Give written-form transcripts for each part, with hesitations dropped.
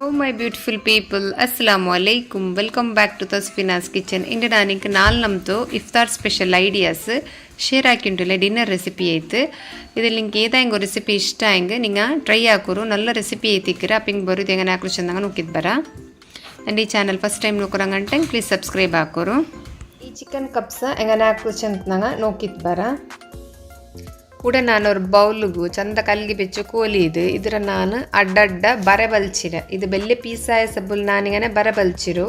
Oh my beautiful people, Assalamu alaikum. Welcome back to Tasfina's kitchen. ಇಂದು ನಾನಿಂಗೆ ನಮ್ಮದು ಇಫ್ತಾರ್ ಸ್ಪೆಷಲ್ ಐಡಿಯಾಸ್ ಶೇರ್ ಹಾಕಿಂಟುಲ್ಲ ಡಿನ್ನರ್ ರೆಸಿಪಿ ಐತೆ ಇದ್ರಲ್ಲಿ ನಿಂಗೆ ಏದಾಂಗೆ ರೆಸಿಪಿ ಇಷ್ಟ ಹಂಗೆ ನಿಂಗೆ ಟ್ರೈ ಹಾಕೋರು ನಲ್ಲ ರೆಸಿಪಿ ಐತಿಕ್ಕಿರ ಅಪ್ಪಿಂಗೆ ಬರೋದು ಹೆಂಗೆ ನಾಲ್ಕು ಚಂದಂಗೆ ನೋಕಿದ್ ಬರ ಆ್ಯಂಡ್ ಈ ಚಾನಲ್ ಫಸ್ಟ್ ಟೈಮ್ ನೋಕೋರಂಗಂಟೆ ಪ್ಲೀಸ್ ಸಬ್ಸ್ಕ್ರೈಬ್ ಹಾಕೋರು ಈ ಚಿಕನ್ ಕಪ್ಸ ಹೆಂಗೆ ನಾಲ್ಕು ಚಂದಂಗೆ ನೋಕಿದ್ ಬರ ಕೂಡ ನಾನು ஒரு ಬೌಲ್ಗೂ ಚಂದ ಕಲ್ಗಿ ಬೆಚ್ಚು ಕೋಲಿ ಇದರ ನಾನು ಅಡ್ಡಡ್ಡ ಬರೆ ಬಲ್ಚಿರ ಇದು ಬೆಲ್ಲೆ ಪೀಸಾಯ ಸಬ್ಬುಲ್ ನಾನಿങ്ങനെ ಬರೆ ಬಲ್ಚಿರು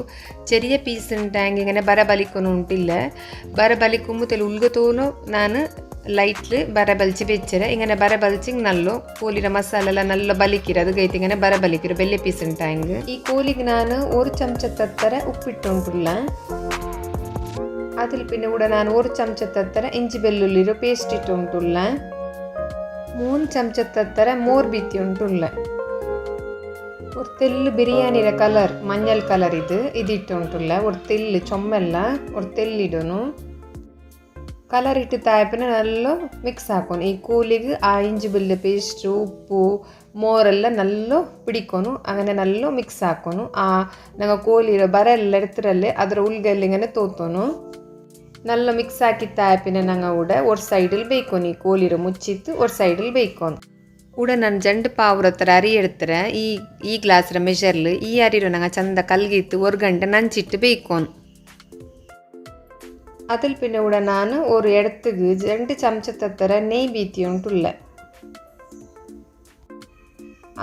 ചെറിയ പീസ് ഉണ്ടെങ്കിൽ ഇങ്ങനെ ബര ബലിക്കൊന്നും ഉണ്ടില്ല ബര ബലിക്കുമ്പോൾ തെല് ഉൾഗത്തോನು ನಾನು ಲೈಟ್ಲಿ ಬರೆ ಬಲ್ಚಿ ಬೆಚ್ಚರ ಇങ്ങനെ ಬರೆ ಬಲ್ಚಿ ನಲ್ಲು ಕೋಲಿನ ಮಸಾಲೆ ಎಲ್ಲ ನಲ್ಲ ಬಲಿಕಿರ ಅದು ಗೈತಿ ಇങ്ങനെ ಬರೆ ಬಲಿಕಿರು ಬೆಲ್ಲೆ ಪೀಸ್ ಉಂಟಾಂಗ್ ಈ ಕೋಲಿಗೆ ನಾನು 1 ಚಮಚ ತತ್ತರ ಉಪ್ಪಿಟ್ಟು ಉಂಟುಲ್ಲ അതിൽ പിന്നെ കൂടെ ഞാൻ 1 ചമച്ചത്തര ഇഞ്ചി വെല്ലുള്ളിയുടെ പേസ്റ്റ് ഇട്ടുള്ള 3 ചമച്ചത്തര മോർ ബീത്തി ഉണ്ടുള്ള ഒരു തെല്ല് ബിരിയാണിയുടെ കളർ മഞ്ഞൾ കളർ ഇതിട്ടുള്ള ഒരു തെല്ല് ചൊമ്മല്ല ഒരു തെല്ലിടുന്നു കളർ ഇട്ട് തായപ്പിനെ നല്ല മിക്സ് ആക്കണം ഈ കൂലിಗೆ ആ ഇഞ്ചി വെല്ല് പേസ്റ്റ് ഉಪ್ಪು ಮೋರೆಲ್ಲ നല്ല പിടിക്കുന്നു അങ്ങനെ നല്ല മിക്സ് ആക്കുന്നു ആ ഞങ്ങൾ കോലിയുടെ ബര ಎಲ್ಲ എടുത്തിട്ടല്ലേ ಅದರ ಉಳ್ಗೆಲ್ಲ ഇങ്ങനെ തോത്തുന്നു നല്ല മിക്സ് ആക്കി തായപ്പിനെ ഞങ്ങൾ ഇവിടെ ഒരു സൈഡിൽ ಬೇಯ್ಕೊನಿ ಕೋಲಿರ ಮುಚ್ಚಿತ್ತು ഒരു സൈഡിൽ ಬೇಯ್ಕೊನು ഇവിടെ ನಾನು ಜಂಡು ಪಾವ್ರ ಹತ್ರ ಅರಿ ಎಡ್ತಾರೆ ಈ ಗ್ಲಾಸ್ರ ಮೆಷರ್ಲು ಈ ಅರಿರು ನಂಗೆ ಚಂದ ಕಲ್ಗಿತ್ತು 1 ಗಂಟೆ ನಂಚಿಟ್ಟು ಬೇಯ್ಕೊನು അതിൽ പിന്നെ ഇവിടെ ನಾನು ഒരു இடத்துக்கு 2 ചമച്ചത്തര നെയ് ബീത്തി ಉಂಟುಲ್ಲ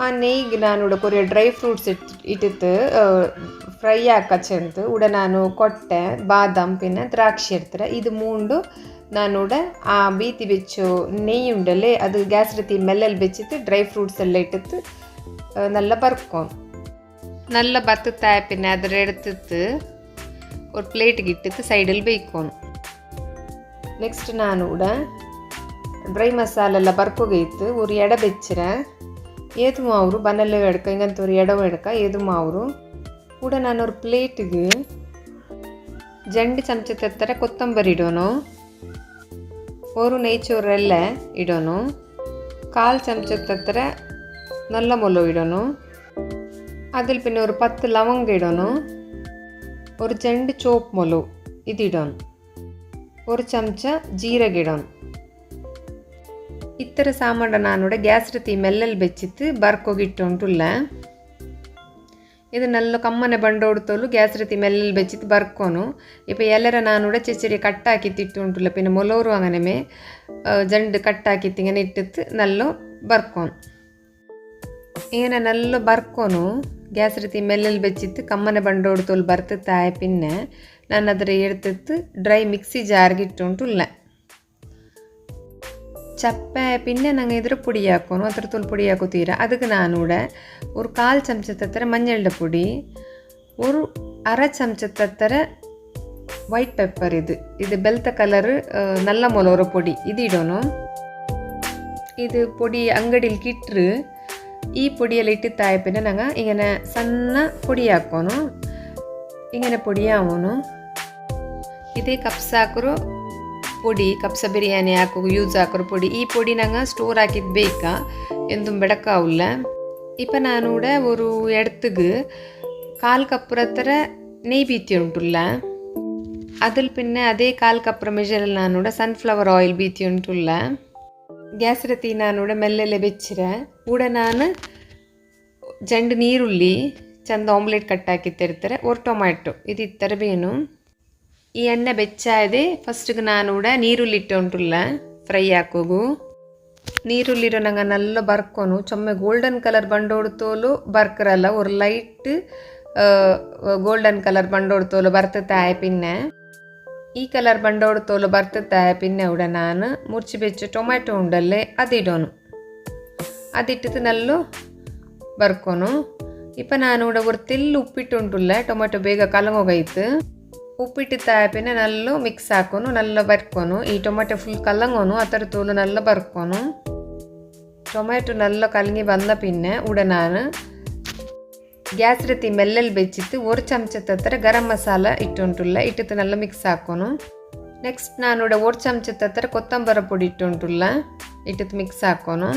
ಆ നെയ്ಗೆ ನಾನು ഇവിടെ കുറേ ಡ್ರೈ ಫ್ರೂಟ್ಸ್ ಇಟ್ಟಿತ್ತು ಫ್ರೈ ಹಾಕಚ್ಚಂತು ಉಡ ನಾನು ಕೊಟ್ಟೆ ಬಾದಾಮ್ ಪಿನ್ನ ದ್ರಾಕ್ಷಿ ಇರ್ತಾರೆ ಇದು ಮೂಂಡು ನಾನು ಉಡ ಆ ಬೀತಿ ಬೆಚ್ಚು ನೆಯ್ಯಿ ಉಂಡಲ್ಲೇ ಅದು ಗ್ಯಾಸ್ ರೀತಿ ಮೆಲ್ಲಲ್ಲಿ ಬೆಚ್ಚಿತ್ತು ಡ್ರೈ ಫ್ರೂಟ್ಸ್ ಎಲ್ಲ ಇಟ್ಟಿತ್ತು നല്ല ಬರ್ಕೊಂಡು നല്ല ಬತ್ತುತ್ತಾಯ ಪಿನ್ನ ಅದರ ಎಡ್ತಿತ್ತು ஒரு ಪ್ಲೇಟ್ಗೆ ಇಟ್ಟಿತ್ತು ಸೈಡಲ್ಲಿ ಬೇಯ್ಕೊಂಡು ನೆಕ್ಸ್ಟ್ ನಾನು ಉಡ ಡ್ರೈ ಮಸಾಲೆ ಎಲ್ಲ ಬರ್ಕೋಗೈತು ஒரு ಎಡ ಬೆಚ್ಚರ ಏದು ಮಾವರು ಬನ್ನಲ್ಲೇ ಎಡ್ಕ ಹಿಂಗಂತ ஒரு ಎಡವ ಎಡ್ಕ ಏದು ಮಾವರು ಕೂಡ ನಾನು ஒரு ಪ್ಲೇಟ್ಗೆ 2 ಚಮಚ ತತ್ತರ ಕೊತ್ತಂಬರಿ ಇಡೋನು ஒரு ನೈಚೋರೆಲ್ಲ ಇಡೋನು 1/4 ಚಮಚ ತತ್ತರ നല്ല ಮೊಲ ಇಡೋನು അതിൽ പിന്നെ ഒരു 10 ಲವಂಗ ಇಡೋನು ഒരു ചെണ്ട് ചോപ്പ് ಮೊಲು ഇതിടೋನು ഒരു ಚಮಚ ಜೀರಿಗೆ ಇಡೋನು ಇತ್ತರ ಸಾಮಾನ ನಾನೂടെ ಗ್ಯಾಸ್ ರೀತಿ ಮೆಲ್ಲಲ್ಲಿ ಬೆಚ್ಚಿತ್ತು ಬರ್ಕೋಗಿಟ್ಟು ಉಂಟುಲ್ಲ ಇದು ನಲ್ಲ ಕಮ್ಮನೆ ಬಂಡೋಡ್ತೋಲು ಗ್ಯಾಸ್ ರೀತಿ ಮೆಲ್ಲಲ್ಲಿ ಬೆಚ್ಚಿತ್ತು ಬರ್ಕೋನು ಇಪ್ಪ ಎಲ್ಲರ ನಾನೂടെ ചെറിയ കട്ടാക്കിത്തിട്ട് ഉണ്ടുല്ല പിന്നെ മുളോറും അങ്ങനെ ജണ്ട് കട്ടാക്കിത്ത് ഇങ്ങനെ ഇട്ടിട്ട് നല്ല ಬರ್ಕೋನು ഇങ്ങനെ നല്ല ಬರ್ಕೋನು ಗ್ಯಾಸ್ ರೀತಿ ಮೆಲ್ಲಲ್ಲಿ ಬೆಚ್ಚಿತ್ತು ಕಮ್ಮನೆ ಬಂಡೋಡ್ತೋಲು ಬರ್ತಿತ್ತಾಯ പിന്നെ ನಾನು ಅದರ ಎಡ್ತಿತ್ತು ಡ್ರೈ ಮಿಕ್ಸಿ ಜಾರ್ಗೆ ಇಟ್ಟುಂಟುಲ್ಲ ಚಪ್ಪೆ പിന്നെ ഞങ്ങൾ ഇതിൽ പൊടിയാക്കണം അത്രത്തോളം പൊടിയാക്കും തീരാ ಅದಕ್ಕೆ ನಾನೂടെ ഒരു 1/4 ചമച്ചത്തര മഞ്ഞളുടെ പൊടി ഒരു 1/2 ചമച്ചത്തര ವೈಟ್ ಪೆಪ್ಪರ್ ಇದು ಬೆಲ್ತ ಕಲರ್ നല്ല ಮೊಲೋರ പൊടി ഇതിടೋನು ಇದು പൊടി ಅಂಗಡಿಲಿ ಕಿಟ್ರು ഈ പൊടിയെല്ലാം ഇട്ട് തായ പിന്നെ ഞങ്ങൾ ഇങ്ങനെ സണ്ണ പൊടിയാക്കണം ഇങ്ങനെ പൊടിയാവണം ಇದೇ ಕಪ್ಸ್ ಹಾಕರು പൊടി ಕಪ್ಸ ಬಿರಿಯಾನಿ ಹಾಕೋ ಯೂಸ್ ಹಾಕೋರು പൊടി ಈ പൊടി ನಂಗೆ ಸ್ಟೋರ್ ಹಾಕಿದ್ದು ಬೇಕಾ ಎಂದುം ಬೆಡಕಾವಿಲ್ಲ ಇಪ್ಪ ನಾನು ಕೂಡ ஒரு இடத்துக்கு 1/4 ಕಪ್ ಹತ್ರ നെയ് ಬೀತಿ ಉಂಟುಲ್ಲ അതിൽ പിന്നെ അതേ 1/4 ಕಪ್ ಮೆಜರಲ್ಲಿ ನಾನು ಕೂಡ ಸನ್ಫ್ಲವರ್ ಆಯಿಲ್ ಬೀತಿ ಉಂಟುಲ್ಲ ಗ್ಯಾಸ್ ರೀತಿ ನಾನು ಕೂಡ ಮೆಲ್ಲೆಲೆ ಬೆಚ್ಚಿರ ಕೂಡ ನಾನು ಜಂಡು ನೀರುಳ್ಳಿ ಚಂದ ಆಮ್ಲೆಟ್ ಕಟ್ ಹಾಕಿತ್ತಿರ್ತಾರೆ ஒரு ಟೊಮ್ಯಾಟೊ ಇದು ಇತ್ತರ ಬೇನು ಈ ಎಣ್ಣೆ ಬೆಚ್ಚಾಯದೆ ಫಸ್ಟ್ಗೆ ನಾನು ಕೂಡ ನೀರುಳ್ಳಿ ಇಟ್ಟು ಉಂಟುಲ್ಲ ಫ್ರೈ ಹಾಕೋಗು ನೀರುಳ್ಳಿರೋ ನಂಗೆ ನಲ್ಲ ಬರ್ಕೊನು ಚೊಮ್ಮೆ ಗೋಲ್ಡನ್ ಕಲರ್ ಬಂಡೋಡ್ತೋಲು ಬರ್ಕರಲ್ಲ ஒரு ಲೈಟ್ ಗೋಲ್ಡನ್ ಕಲರ್ ಬಂಡೋಡ್ತೋಲು ಬರ್ತತಾಯ പിന്നെ ಈ ಕಲರ್ ಬಂಡೋಡ್ತೋಲು ಬರ್ತತಾಯ പിന്നെ ഇവിടെ ನಾನು ಮುರ್ಚಿ ಬೆಚ್ಚು ಟೊಮ್ಯಾಟೊ ಉಂಡಲ್ಲೇ ಅದಿಡೋನು ಅದಿಟ್ಟಿದ್ದು ನಲ್ಲು ಬರ್ಕೊನು ಇಪ್ಪ ನಾನು ಕೂಡ ஒரு ತೆಲ್ಲು ಉಪ್ಪಿಟ್ಟು ಉಂಟುಲ್ಲ ಟೊಮ್ಯಾಟೊ ಬೇಗ ಕಲಂಗೋಗೈತು ಉಪ್ಪಿಟ್ಟು ತಾಯ പിന്നെ നല്ല ಮಿಕ್ಸ್ ಹಾಕೋನು നല്ല ಬರ್ಕೊನು ಈ ಟೊಮ್ಯಾಟೊ ಫುಲ್ ಕಲಂಗೋನು ಅದರ ತೋಲು നല്ല ಬರ್ಕೊನು ಟೊಮ್ಯಾಟೊ നല്ല ಕಲಂಗಿ ಬಂದ പിന്നെ ഇവിടെ ನಾನು ಗ್ಯಾಸ್ ರೀತಿ ಮೆಲ್ಲಲ್ಲಿ ಬೆಚ್ಚಿತ್ತು 1 ಚಮಚ ಹತ್ರ ಗರಂ ಮಸಾಲ ಇಟ್ಟುಂಟುಲ್ಲ ಇಟ್ಟಿತ್ತು നല്ല ಮಿಕ್ಸ್ ಹಾಕೋನು ನೆಕ್ಸ್ಟ್ ನಾನು ഇവിടെ 1 ಚಮಚ ಹತ್ರ ಕೊತ್ತಂಬರಿ ಪೊಡಿ ಇಟ್ಟುಂಟುಲ್ಲ ಇಟ್ಟಿತ್ತು ಮಿಕ್ಸ್ ಹಾಕೋನು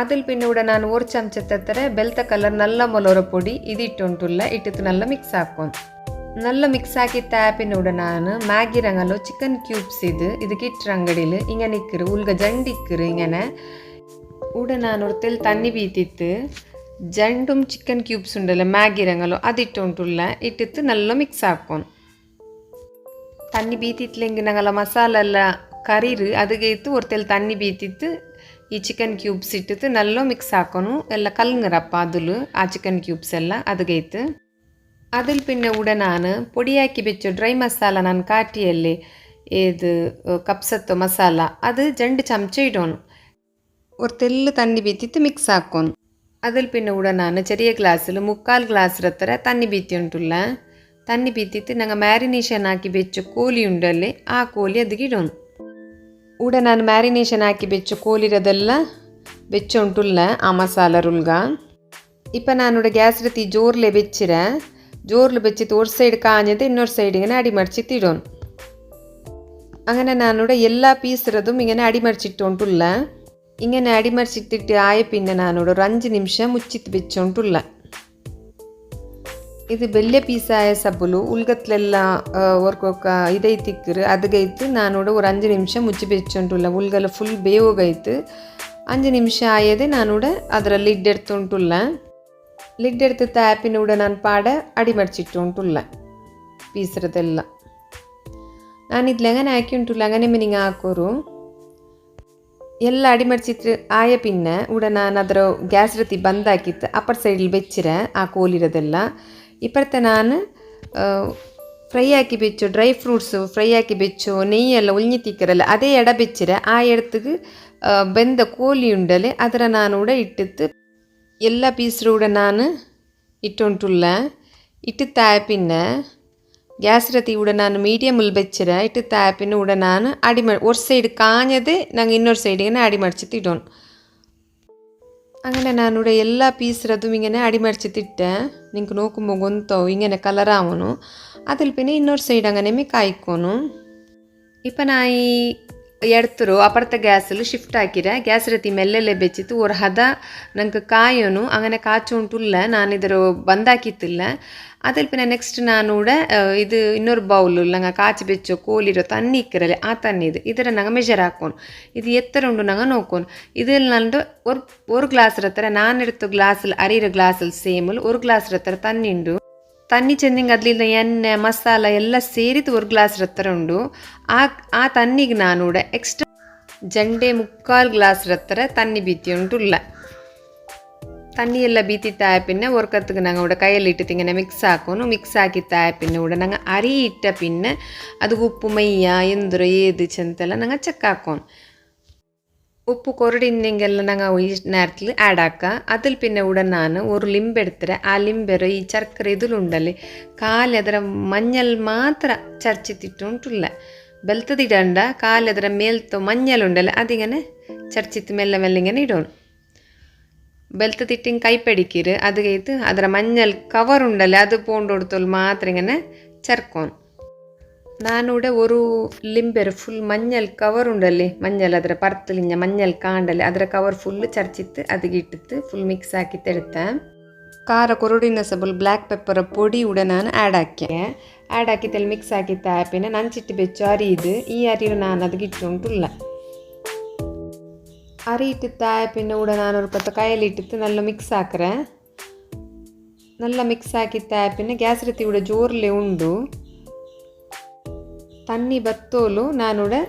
അതിൽ പിന്നെ ഇവിടെ ನಾನು 1 ಚಮಚದತ್ರ ಬೆಲ್ತ ಕಲರ್ ನಲ್ಲ ಮೊಲರ ಪೊಡಿ ಇದಿಟ್ಟುಂಟುಲ್ಲ ಇಟ್ಟಿತ್ತು ನಲ್ಲ ಮಿಕ್ಸ್ ಹಾಕೊಂಡು നല്ല മിക്സ് ആക്കി താപ്പിനൂടെ ನಾನು ಮ್ಯಾಗಿ ರಂಗಲು ಚಿಕನ್ ಕ್ಯೂಬ್ಸ್ ಇದಕ್ಕೆ ಇಟ್ಟರ ಅಂಗಡಿയിൽ ഇങ്ങനെ ഇക്കറ് ഉൽഗ ജണ്ടിക്കറ് ഇങ്ങനെ ഇവിടെ ನಾನು ഒരു തണ്ണി ബീത്തിത്ത് ജണ്ടും ചിക്കൻ ക്യൂബ്സ് ഉണ്ടല്ലോ ಮ್ಯಾಗಿ ರಂಗಲು അതിട്ടുಂಟುಲ್ಲ ಇಟ್ಟಿತ್ತು നല്ല ಮಿಕ್ಸ್ ಹಾಕೊಂಡು ತಣ್ಣಿ ಬೀತಿತ್ಲೆಂಗೆ ನಂಗಲ್ಲ ಮಸಾಲ ಎಲ್ಲ ಕರೀರು ಅದಕ್ಕೆ ಇತ್ತು ഒരു ತಣ್ಣಿ ಬೀತಿತ್ತು ಈ ಚಿಕನ್ ಕ್ಯೂಬ್ಸ್ ಇಟ್ಟಿತ್ತು ನಲ್ಲೋ ಮಿಕ್ಸ್ ಹಾಕೋನು ಎಲ್ಲ ಕಲ್ಂಗರಪ್ಪ ಅದಲು ಆ ಚಿಕನ್ ಕ್ಯೂಬ್ಸ್ ಎಲ್ಲ ಅದಗೈತು അതിൽ പിന്നെ ഇവിടെ ನಾನು പൊടിയാക്കി വെച്ച ഡ്രൈ മസാല ನಾನು കാട്ടിയല്ലേ ഏത് കപ്സത്തോ മസാല അത് 2 ചമച്ച ഇടണം ഒരു തെല്ല് തണ്ണി ബീത്തിട്ട് ಮಿಕ್ಸ್ ಹಾಕೋನು അതിൽ പിന്നെ ഇവിടെ ನಾನು ചെറിയ ഗ്ലാസ്സിൽ 3/4 ഗ്ലാസ് അത്ര തണ്ണി ബീത്തി ഉണ്ടുള്ള തണ്ണി ബീത്തിട്ട് ഞങ്ങൾ ಮ್ಯಾರಿನೇಷನ್ ಹಾಕಿ വെച്ച ಕೋಲಿ ಉಂಡಲ್ಲಿ ಆ ಕೋಲಿ ಅದಕ್ಕೆ ಇಡೋನು ഇവിടെ ನಾನು ಮ್ಯಾರಿನೇಷನ್ ಹಾಕಿ ಬೆಚ್ಚ ಕೋಲಿರೋದೆಲ್ಲ ಬೆಚ್ಚ ಉಂಟುಲ್ಲ ಆ ಮಸಾಲರುಲ್ಗ ಇಪ್ಪ ನಾನು ಗ್ಯಾಸ್ ರೀತಿ ಜೋರ್ಲೆ ಬೆಚ್ಚಿರ ಜೋರ್ಲು ಬೆಚ್ಚಿತ್ತು ഒരു സൈഡ് കാഞ്ഞത് ಇನ್ನೊരു സൈഡ് ഇങ്ങനെ അടിമറിച്ചിട്ടിടണം അങ്ങനെ ഞാനിവിടെ എല്ലാ പീസിറതും ഇങ്ങനെ അടിമറിച്ചിട്ടുണ്ടുള്ള ഇങ്ങനെ അടിമറിച്ചിട്ടിട്ട് ആയ പിന്നെ ഞാനിവിടെ ഒരു 5 നിമിഷം മുച്ചിട്ട് വെച്ചോണ്ടുള്ള ಇದು ಬೆಳ್ಳೆ ಪೀಸಾಯ ಸಬ್ಬಲು ಉಲ್ಗತ್ಲೆಲ್ಲ ವರ್ಕೊಕ್ಕ ಇದೈತಿಕ್ಕರು ಅದಗೈತು ನಾನು ஒரு 5 ನಿಮಿಷ ಮುಚ್ಚಿ ಬೆಚ್ಚುಂಟುಲ್ಲ ಉಲ್ಗಲ್ಲ ಫುಲ್ ಬೇಯೋಗೈತು 5 ನಿಮಿಷ ಆಯದೆ ನಾನು ಅದರ ಲಿಡ್ ಎಡ್ತುಂಟುಲ್ಲ ಲಿಡ್ ಎಡ್ತು ತಾಪಿನ ನಾನು ಪಾಡ ಅಡಿ ಮಡಿಚಿಟ್ಟುಂಟುಲ್ಲ ಪೀಸರದೆಲ್ಲ ನಾನು ಇದ್ಲು അങ്ങനെ ಹಾಕಿಂಟುಲ್ಲ അങ്ങനെ ಮಿನಿಂಗ್ ಹಾಕೋರು ಎಲ್ಲ ಅಡಿ ಮಡಿಚಿಟ್ಟು ಆಯ ಪಿನ್ನ ಉಡ ನಾನು ಅದರ ಗ್ಯಾಸ್ ರೀತಿ ಬಂದಾಕಿತ್ತು ಅಪ್ಪರ್ ಸೈಡಲ್ಲಿ ಬೆಚ್ಚಿರ ಆ ಕೋಲಿರೋದೆಲ್ಲ ಇಪ್ಪತ್ತೆ ನಾನು ಫ್ರೈ ಹಾಕಿ ಬೆಚ್ಚು ಡ್ರೈ ಫ್ರೂಟ್ಸು ಫ್ರೈ ಹಾಕಿ ಬೆಚ್ಚು ನೆಯ್ಯೆಲ್ಲ ಉಳ್ಳಿ ತಿಕ್ಕರಲ್ಲ ಅದೇ ಎಡ ಬೆಚ್ಚಿರ ಆ ಎಡத்துக்கு ಬೆಂದ ಕೋಲಿ ಉಂಡಲೆ ಅದರ ನಾನು ಕೂಡ ಇಟ್ಟಿತ್ತು ಎಲ್ಲ ಪೀಸರು ಕೂಡ ನಾನು ಇಟ್ಟುಂಟುಲ್ಲ ಇಟ್ಟು ತಾಪಿನ ಗ್ಯಾಸ್ ರತಿ ಕೂಡ ನಾನು ಮೀಡಿಯಮಲ್ಲಿ ಬೆಚ್ಚಿರ ಇಟ್ಟು ತಾಪಿನ ಕೂಡ ನಾನು ಅಡಿ ಮಾಡಿ ഒരു സൈഡ് കാഞ്ഞത് ನಂಗೆ ಇನ್ನೊരു സൈഡ് ഇങ്ങനെ അടി മടിച്ചിട്ട് ഇടണം അങ്ങനെ ഞാനിവിടെ എല്ലാ പീസിറതും ഇങ്ങനെ അടിമടിച്ചിട്ടിട്ട് നിങ്ങൾക്ക് നോക്കുമ്പോൾ ഗൊന്തവും ഇങ്ങനെ കളറാവണു അതിൽ പിന്നെ ಇನ್ನೊരു സൈഡ് അങ്ങനെ കായ്ക്കോണു ഇപ്പം ഞാൻ ഈ എടുത്തರು ಅಪರത്തെ ಗ್ಯಾಸಲ್ಲಿ ಶಿಫ್ಟ್ ಹಾಕಿರ ಗ್ಯಾಸ್ ರೀತಿ ಮೆಲ್ಲೆಲೆ ಬೆಚ್ಚಿತ್ತು ஒரு ಹದ ನಂಗೆ ಕಾಯೋನು അങ്ങനെ ಕಾಚುಂಟುಲ್ಲ ನಾನು ಇದರ ಬಂದಾಕಿತ್ತಿಲ್ಲ അതിൽ പിന്നെ നെക്സ്റ്റ് നാനൂടെ ഇത് ಇನ್ನೊരു ಬೌಲ್ ನಂಗೆ ಕಾಚಿ ಬೆಚ್ಚೋ ಕೋಲಿರೋ ತಣ್ಣಿ ಇಕ್ಕಿರಲ್ಲ ಆ ತಣ್ಣಿ ಇದರ ನಂಗೆ ಮೆಜರ್ ಹಾಕೋನು ಇದು ಎತ್ತರ ಉಂಡು ನಂಗೆ ನೋಕೋನು ഇതിൽ ನಂದು ഒരു ഗ്ലാസ് ಹತ್ರ ನಾನು എടുത്ത ಗ್ಲಾಸಲ್ಲಿ ಅರಿರೋ ಗ್ಲಾಸಲ್ಲಿ ಸೇಮಲ್ಲಿ ഒരു ഗ്ലാസ് ಹತ್ರ ತಣ್ಣಿ ಉಂಡು ತಣ್ಣಿ ಚೆಂದಿಂಗೆ ಅದರಿಂದ ಎಣ್ಣೆ ಮಸಾಲ ಎಲ್ಲ ಸೇರಿದು ഒരു ഗ്ലാസ് ಹತ್ರ ಉಂಡು ಆ ತಣ್ಣಿಗೆ ನಾನು ಎಕ್ಸ್ಟ್ರಾ ಜಂಡೆ 3/4 ഗ്ലാസ് ಹತ್ರ ತಣ್ಣಿ ಬೀತಿ ಉಂಟುಲ್ಲ തണ്ണി എല്ലാം ബീത്തി തായ പിന്നെ ഓർക്കത്തുക്ക് ഞങ്ങൾ ഇവിടെ കയ്യിലിട്ടിട്ട് ഇങ്ങനെ മിക്സ് ആക്കുന്നു മിക്സ് ആക്കി തായ പിന്നെ ഇവിടെ ഞങ്ങൾ അരിയിട്ട പിന്നെ അത് ഉപ്പ് മയ്യ എന്തൊരു ഏത് ചെന്തെല്ലാം ഞങ്ങൾ ചെക്കാക്കും ഉപ്പ് കൊരടിന്നെങ്കിലെല്ലാം ഞങ്ങൾ ഈ നേരത്തിൽ ആഡ് ആക്കുക അതിൽ പിന്നെ ഇവിടെ ನಾನು ഒരു ലിംബ് എടുത്തിട്ട് ആ ലിംബെറ ഈ ചർക്കര ഇതിലുണ്ടല്ലേ കാലದರ മഞ്ഞൾ മാത്ര ചർച്ചിട്ടിട്ടുണ്ടില്ല ಬೆಲ್ತದಿಡಂಡ ಕಾಲದರ ಮೇಲ್ತೋ മഞ്ഞളുണ്ടല്ലോ അതിങ്ങനെ ചർച്ചിട്ട് മെല്ലെ മെല്ലെ ഇങ്ങനെ ഇടണം ಬೆಲ್ತದಿಟ್ಟಿಂಗ್ ಕೈ ಪಡಿಕಿರು ಅದು ಕೈತು ಅದರ മഞ്ഞൾ കവർ ഉണ്ടല്ലേ അത് പോണ്ടൊടുത്തോൽ മാത്രം ഇങ്ങനെ ചർക്കോൺ നാനിവിടെ ഒരു ലിംബെർ ഫുൾ മഞ്ഞൾ കവർ ഉണ്ടല്ലേ മഞ്ഞൾ ಅದರ ಪರ್ತಲಿಂಜ മഞ്ഞൾ ಕಾಂಡല്ലേ ಅದರ ಕವರ್ ಫುಲ್ ಚರ್ಚಿತ್ತು ಅದಕ್ಕೆ ಇಟ್ಟಿತ್ತು ಫುಲ್ ಮಿಕ್ಸ್ ಹಾಕಿತ್ತು എടുത്ത ಖಾರ ಕೊರಡಿನ ಸಬಲ್ ಬ್ಲ್ಯಾಕ್ ಪೆಪ್ಪರ್ ಪೊಡಿ ಕೂಡ ನಾನು ಆ್ಯಡ್ ಹಾಕಿತ್ತಲ್ಲಿ ಮಿಕ್ಸ್ ಹಾಕಿತ್ತು ಆ್ಯಪಿನ ನಂಚಿಟ್ಟು ಬೆಚ್ಚು ಅರಿದು ಈ ಅರಿರು ನಾನು ಅದಕ್ಕೆ ಇಟ್ಟುಂಟುಲ್ಲ അരി ഇട്ടിട്ട് പിന്നെ ഇവിടെ ഞാനൊരു പത്ത് കയ്യിലിട്ടിട്ട് നല്ല മിക്സ് ആക്കറേ നല്ല മിക്സ് ആക്കിത്ത പിന്നെ ಗ್ಯಾಸ್ ರೀತಿ ഇവിടെ ಜೋರ್ಲೆ ಉಂಡು ತಣ್ಣಿ ಬತ್ತೋಲು ನಾನಿവിടെ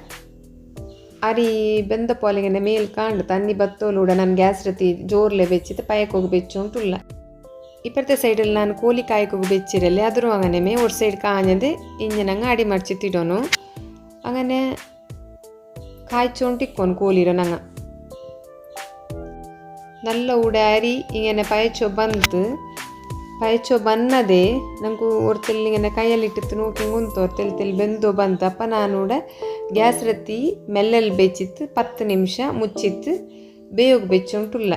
ಅರಿ ಬೆಂದ ಪೋಲಿಗೆ ಮೇಲ್ ಕಾಂಡು ತಣ್ಣಿ ಬತ್ತೋಲು ಕೂಡ ನಾನು ಗ್ಯಾಸ್ ರೀತಿ ಜೋರ್ಲೆ ಬೆಚ್ಚಿತ್ತು ಪಯಕ್ಕೆ ಹೋಗಿ ಬೆಚ್ಚು ಉಂಟುಲ್ಲ ಇಪ್ಪತ್ತೆ ಸೈಡಲ್ಲಿ ನಾನು ಕೋಲಿ ಕಾಯಕ್ಕೆ ಹೋಗಿ ಬೆಚ್ಚಿರಲಿ ಅದರೂ അങ്ങനെ ഒരു സൈഡ് കാഞ്ഞത് ഇഞ്ഞനങ്ങ് അടി മടിച്ചിട്ടിടണു അങ്ങനെ കായ്ച്ചോണ്ടിക്കോನು ಕೋಲಿರೋ ನಂಗೆ നല്ല ഉടാരി ഇങ്ങനെ പയച്ചോ ബന്നതേ നമുക്ക് ഒരു ഇങ്ങനെ കയ്യിലിട്ടിട്ട് നോക്കി കുന്തോ തെൽ ಬೆಂದೋ ಬಂತು ಅಪ್ಪ ನಾನಿവിടെ ಗ್ಯಾಸ್ ರೀತಿ ಮೆಲ್ಲಲ್ಲಿ ಬೆಚ್ಚಿತ್ತು 10 ನಿಮಿಷ ಮುಚ್ಚಿತ್ತು ಬೇಯೋಗ ಬೆಚ್ಚುಂಟುಲ್ಲ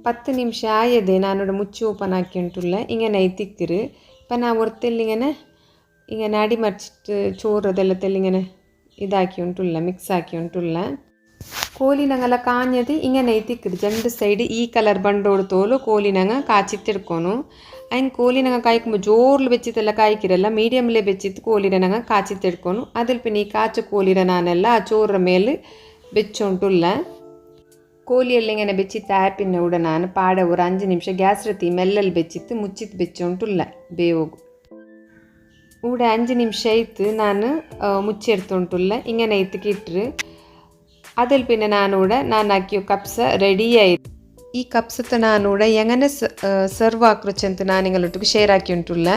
10 ನಿಮಿಷ ಆಯದೆ ನಾನಿവിടെ ಮುಚ್ಚಿ ಓಪನ್ ಹಾಕಿ ಉಂಟುಲ್ಲ ഇങ്ങനെ ಐತಿಕ್ಕರು ഇപ്പം ನಾ ഇങ്ങനെ അടി മറിച്ചിട്ട് ചോറ് അതെല്ലാം തെല്ലിങ്ങനെ ഇതാക്കി ഉണ്ടുള്ള മിക്സ് ആക്കി ഉണ്ടുള്ള ಕೋಲಿ ನಂಗೆಲ್ಲ ಕಾഞ്ഞത് ഇങ്ങനെ തിಕ್ಕಡು രണ്ട് സൈഡ് ഈ കളർ ಬಂಡೋಡು ತೋಲು ಕೋಲಿ ನಂಗೆ ಕಾಚಿತ್ತಿಡ್ಕೊನು അതിന് ಕೋಲಿ ನಂಗೆ ಕಾಯ್ക്കുമ്പോൾ ಜೋರ್ಲು ಬೆಚ್ಚಿತ್ತೆಲ್ಲ ಕಾಯ್ಕಿರಲ್ಲ ಮೀಡಿಯಮ್ಲೇ ಬೆಚ್ಚಿತ್ತು ಕೋಲಿರ ನಂಗೆ ಕಾಚಿತ್ತಿಡ್ಕೊನು അതിൽ പിന്നെ ഈ കാച്ച കോലിര ನಾನೆಲ್ಲ ಆ ചോറിನ ಮೇಲೆ ಬೆಚ್ಚೊಂಟುಲ್ಲ ಕೋಲಿಯಲ್ಲಿ ಇങ്ങനെ ಬೆಚ್ಚಿತ್ತು ಆ್ಯಪಿನ ಕೂಡ ನಾನು ಪಾಡ ഒരു 5 ನಿಮಿಷ ಗ್ಯಾಸ್ ರತಿ ಮೆಲ್ಲಲ್ಲಿ ಬೆಚ್ಚಿತ್ತು ಮುಚ್ಚಿತ್ತು ಬೆಚ್ಚೊಂಟುಲ್ಲ ಬೇವೋಗು ഇവിടെ 5 നിമിഷം ആയിട്ട് ഞാൻ മുച്ചെടുത്തോണ്ടുള്ള ഇങ്ങനെ ഇട്ടിട്ട് അതിൽ പിന്നെ ನಾನು ಹಾಕಿಯೋ ಕಪ್ಸ ರೆಡಿ ಆಯಿತು ಈ ಕಪ್ಸത്തെ ನಾನೂടെ എങ്ങനെ സെർവ് ആക്കുറച്ചെന്ന് ನಾನು നിങ്ങളൊട്ടിಗೆ ഷെയർ ആക്കിയിട്ടുള്ള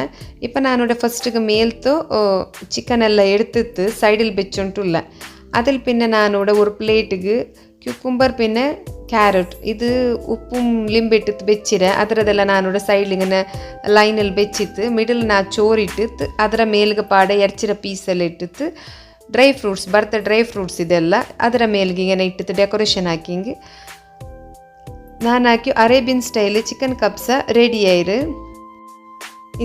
ഇപ്പം നാനൂടെ ഫസ്റ്റിಗೆ മേൽത്ത് ചിക്കൻ എല്ലാം എടുത്തിട്ട് സൈഡിൽ വെച്ചോണ്ടുള്ള അതിൽ പിന്നെ നാനൂടെ ഒരു പ്ലേറ്റിಗೆ ക്യൂക്കുംബർ പിന്നെ ಕ್ಯಾರೆಟ್ ಇದು ಉಪ್ಪುം ಲಿಂಬಿಟ್ಟಿತ್ತು ಬೆಚ್ಚಿರೆ ಅದರದೆಲ್ಲ ನಾನೂടെ ಸೈಡ್ಲಿ ಇങ്ങനെ ಲೈನಲ್ಲಿ ಬೆಚ್ಚಿತ್ತು ಮಿಡಲ್ ನಾ ಚೋರಿಟ್ಟಿತ್ತು ಅದರ ಮೇಲ್ಗೆ ಪಾಡ ಎರ್ಚಿರ ಪೀಸೆಲ್ಲ ಇಟ್ಟಿತ್ತು ಡ್ರೈ ಫ್ರೂಟ್ಸ್ ಬರ್ತ ಡ್ರೈ ಫ್ರೂಟ್ಸ್ ಇದೆಲ್ಲ ಅದರ ಮೇಲ್ಗೆ ಇങ്ങനെ ಇಟ್ಟಿತ್ತು ಡೆಕೋರೇಷನ್ ಹಾಕಿಂಗೆ ನಾನು ಹಾಕಿ ಅರೇಬಿಯನ್ ಸ್ಟೈಲ್ ಚಿಕನ್ ಕಪ್ಸ ರೆಡಿ ಆಯಿರು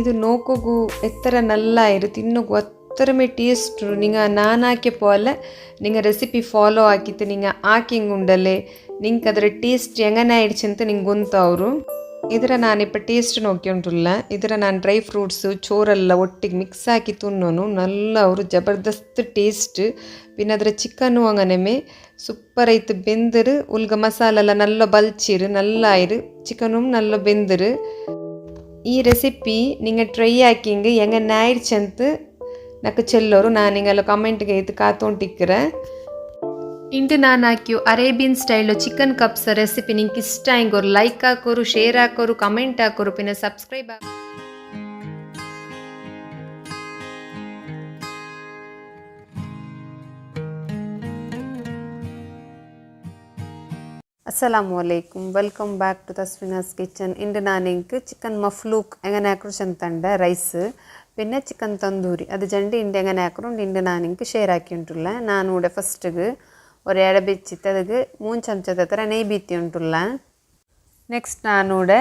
ಇದು ನೋಕೋಗು ಎತ್ತರ ನಲ್ಲ ಆಯಿರು ತಿನ್ನೋಗು ಅತ್ತರಮೇ ಟೇಸ್ಟ್ നിങ്ങൾ ನಾನು ಹಾಕಿ പോലെ നിങ്ങൾ ರೆಸಿಪಿ ಫಾಲೋ ಆಕಿತ್ತು നിങ്ങൾ ಹಾಕಿಂಗ್ ಉಂಡಲೆ ನಿಂಗೆ ಅದರ ಟೇಸ್ಟ್ ಹೆಂಗನೆ ಆಯಿಡ್ಚು ಅಂತ ನಿಂಗೆ ಗೊತ್ತವರು ಇದರ ನಾನಿപ്പോൾ ಟೇಸ್ಟ್ ನೋಡ್ಕೊಂಡುಲ್ಲ ಇದರ ನಾನು ಡ್ರೈ ಫ್ರೂಟ್ಸು ಚೋರೆಲ್ಲ ಒಟ್ಟಿಗೆ ಮಿಕ್ಸ್ ಹಾಕಿ ತಿನ್ನೋನು ನಲ್ಲ ಅವರು ಜಬರ್ದಸ್ತ್ ಟೇಸ್ಟ್ പിന്നെ ಅದರ ಚಿಕನ್ನು ಅಂಗನೆಮೆ ಸೂಪರ್ ಐತೆ ಬೆಂದರು ಉಲ್ಗ ಮಸಾಲೆಲ್ಲ ನಲ್ಲ ಬಲ್ಚಿರು ನಲ್ಲ ಆಯಿರು ಚಿಕനും നല്ല ಬೆಂದರು ಈ ರೆಸಿಪಿ നിങ്ങൾ ಟ್ರೈ ಹಾಕಿಂಗೆ ಹೆಂಗನೆ ಆಯಿಡ್ಚು ಅಂತ ನಕ್ಕೆ ಚೆಲ್ಲೋರು ನಾನು ನಿಂಗೆಲ್ಲ ಕಮೆಂಟ್ಗೆ ಐತೆ ಕಾತೊಂಟಿಕ್ಕರೆ ಇಂದು ನಾನು ಹಾಕಿಯೋ Arabian style chicken cups recipe ನಿಂಗೆ ಇಷ್ಟ ಆಯ್ಗೋರು ಲೈಕ್ ಹಾಕೋರು ಶೇರ್ ಹಾಕೋರು ಕಮೆಂಟ್ ಹಾಕೋರು പിന്നെ ಸಬ್ಸ್ಕ್ರೈಬ್ ಹಾಕೋರು ಅಸ್ಸಲಾಮು ಅಲೈಕುಮ್ welcome back to Tasfinas kitchen ಇಂದು ನಾನು ನಿಂಗೆ ಚಿಕನ್ ಮಫ್ಲೂಕ್ എങ്ങനെ ಹಾಕೋರು ಅಂತಂಡ ರೈಸ್ പിന്നെ ചിക്കൻ തന്തൂരി അത് ജണ്ട് ಇಂದು എങ്ങനെ ಹಾಕೋರು ಇಂದು ನಾನು ನಿಂಗೆ ಶೇರ್ ಹಾಕಿಂಟುಲ್ಲ ನಾನು ಕೂಡ ಫಸ್ಟಿಗೆ ഒരു ಎಡೆ ಬೆಚ್ಚಿತ್ತು ಅದಕ್ಕೆ 3 ಚಮಚದ ಹತ್ರ ನೆಯ್ ಬೀತಿ ಉಂಟುಲ್ಲ ನೆಕ್ಸ್ಟ್ ನಾನೂടെ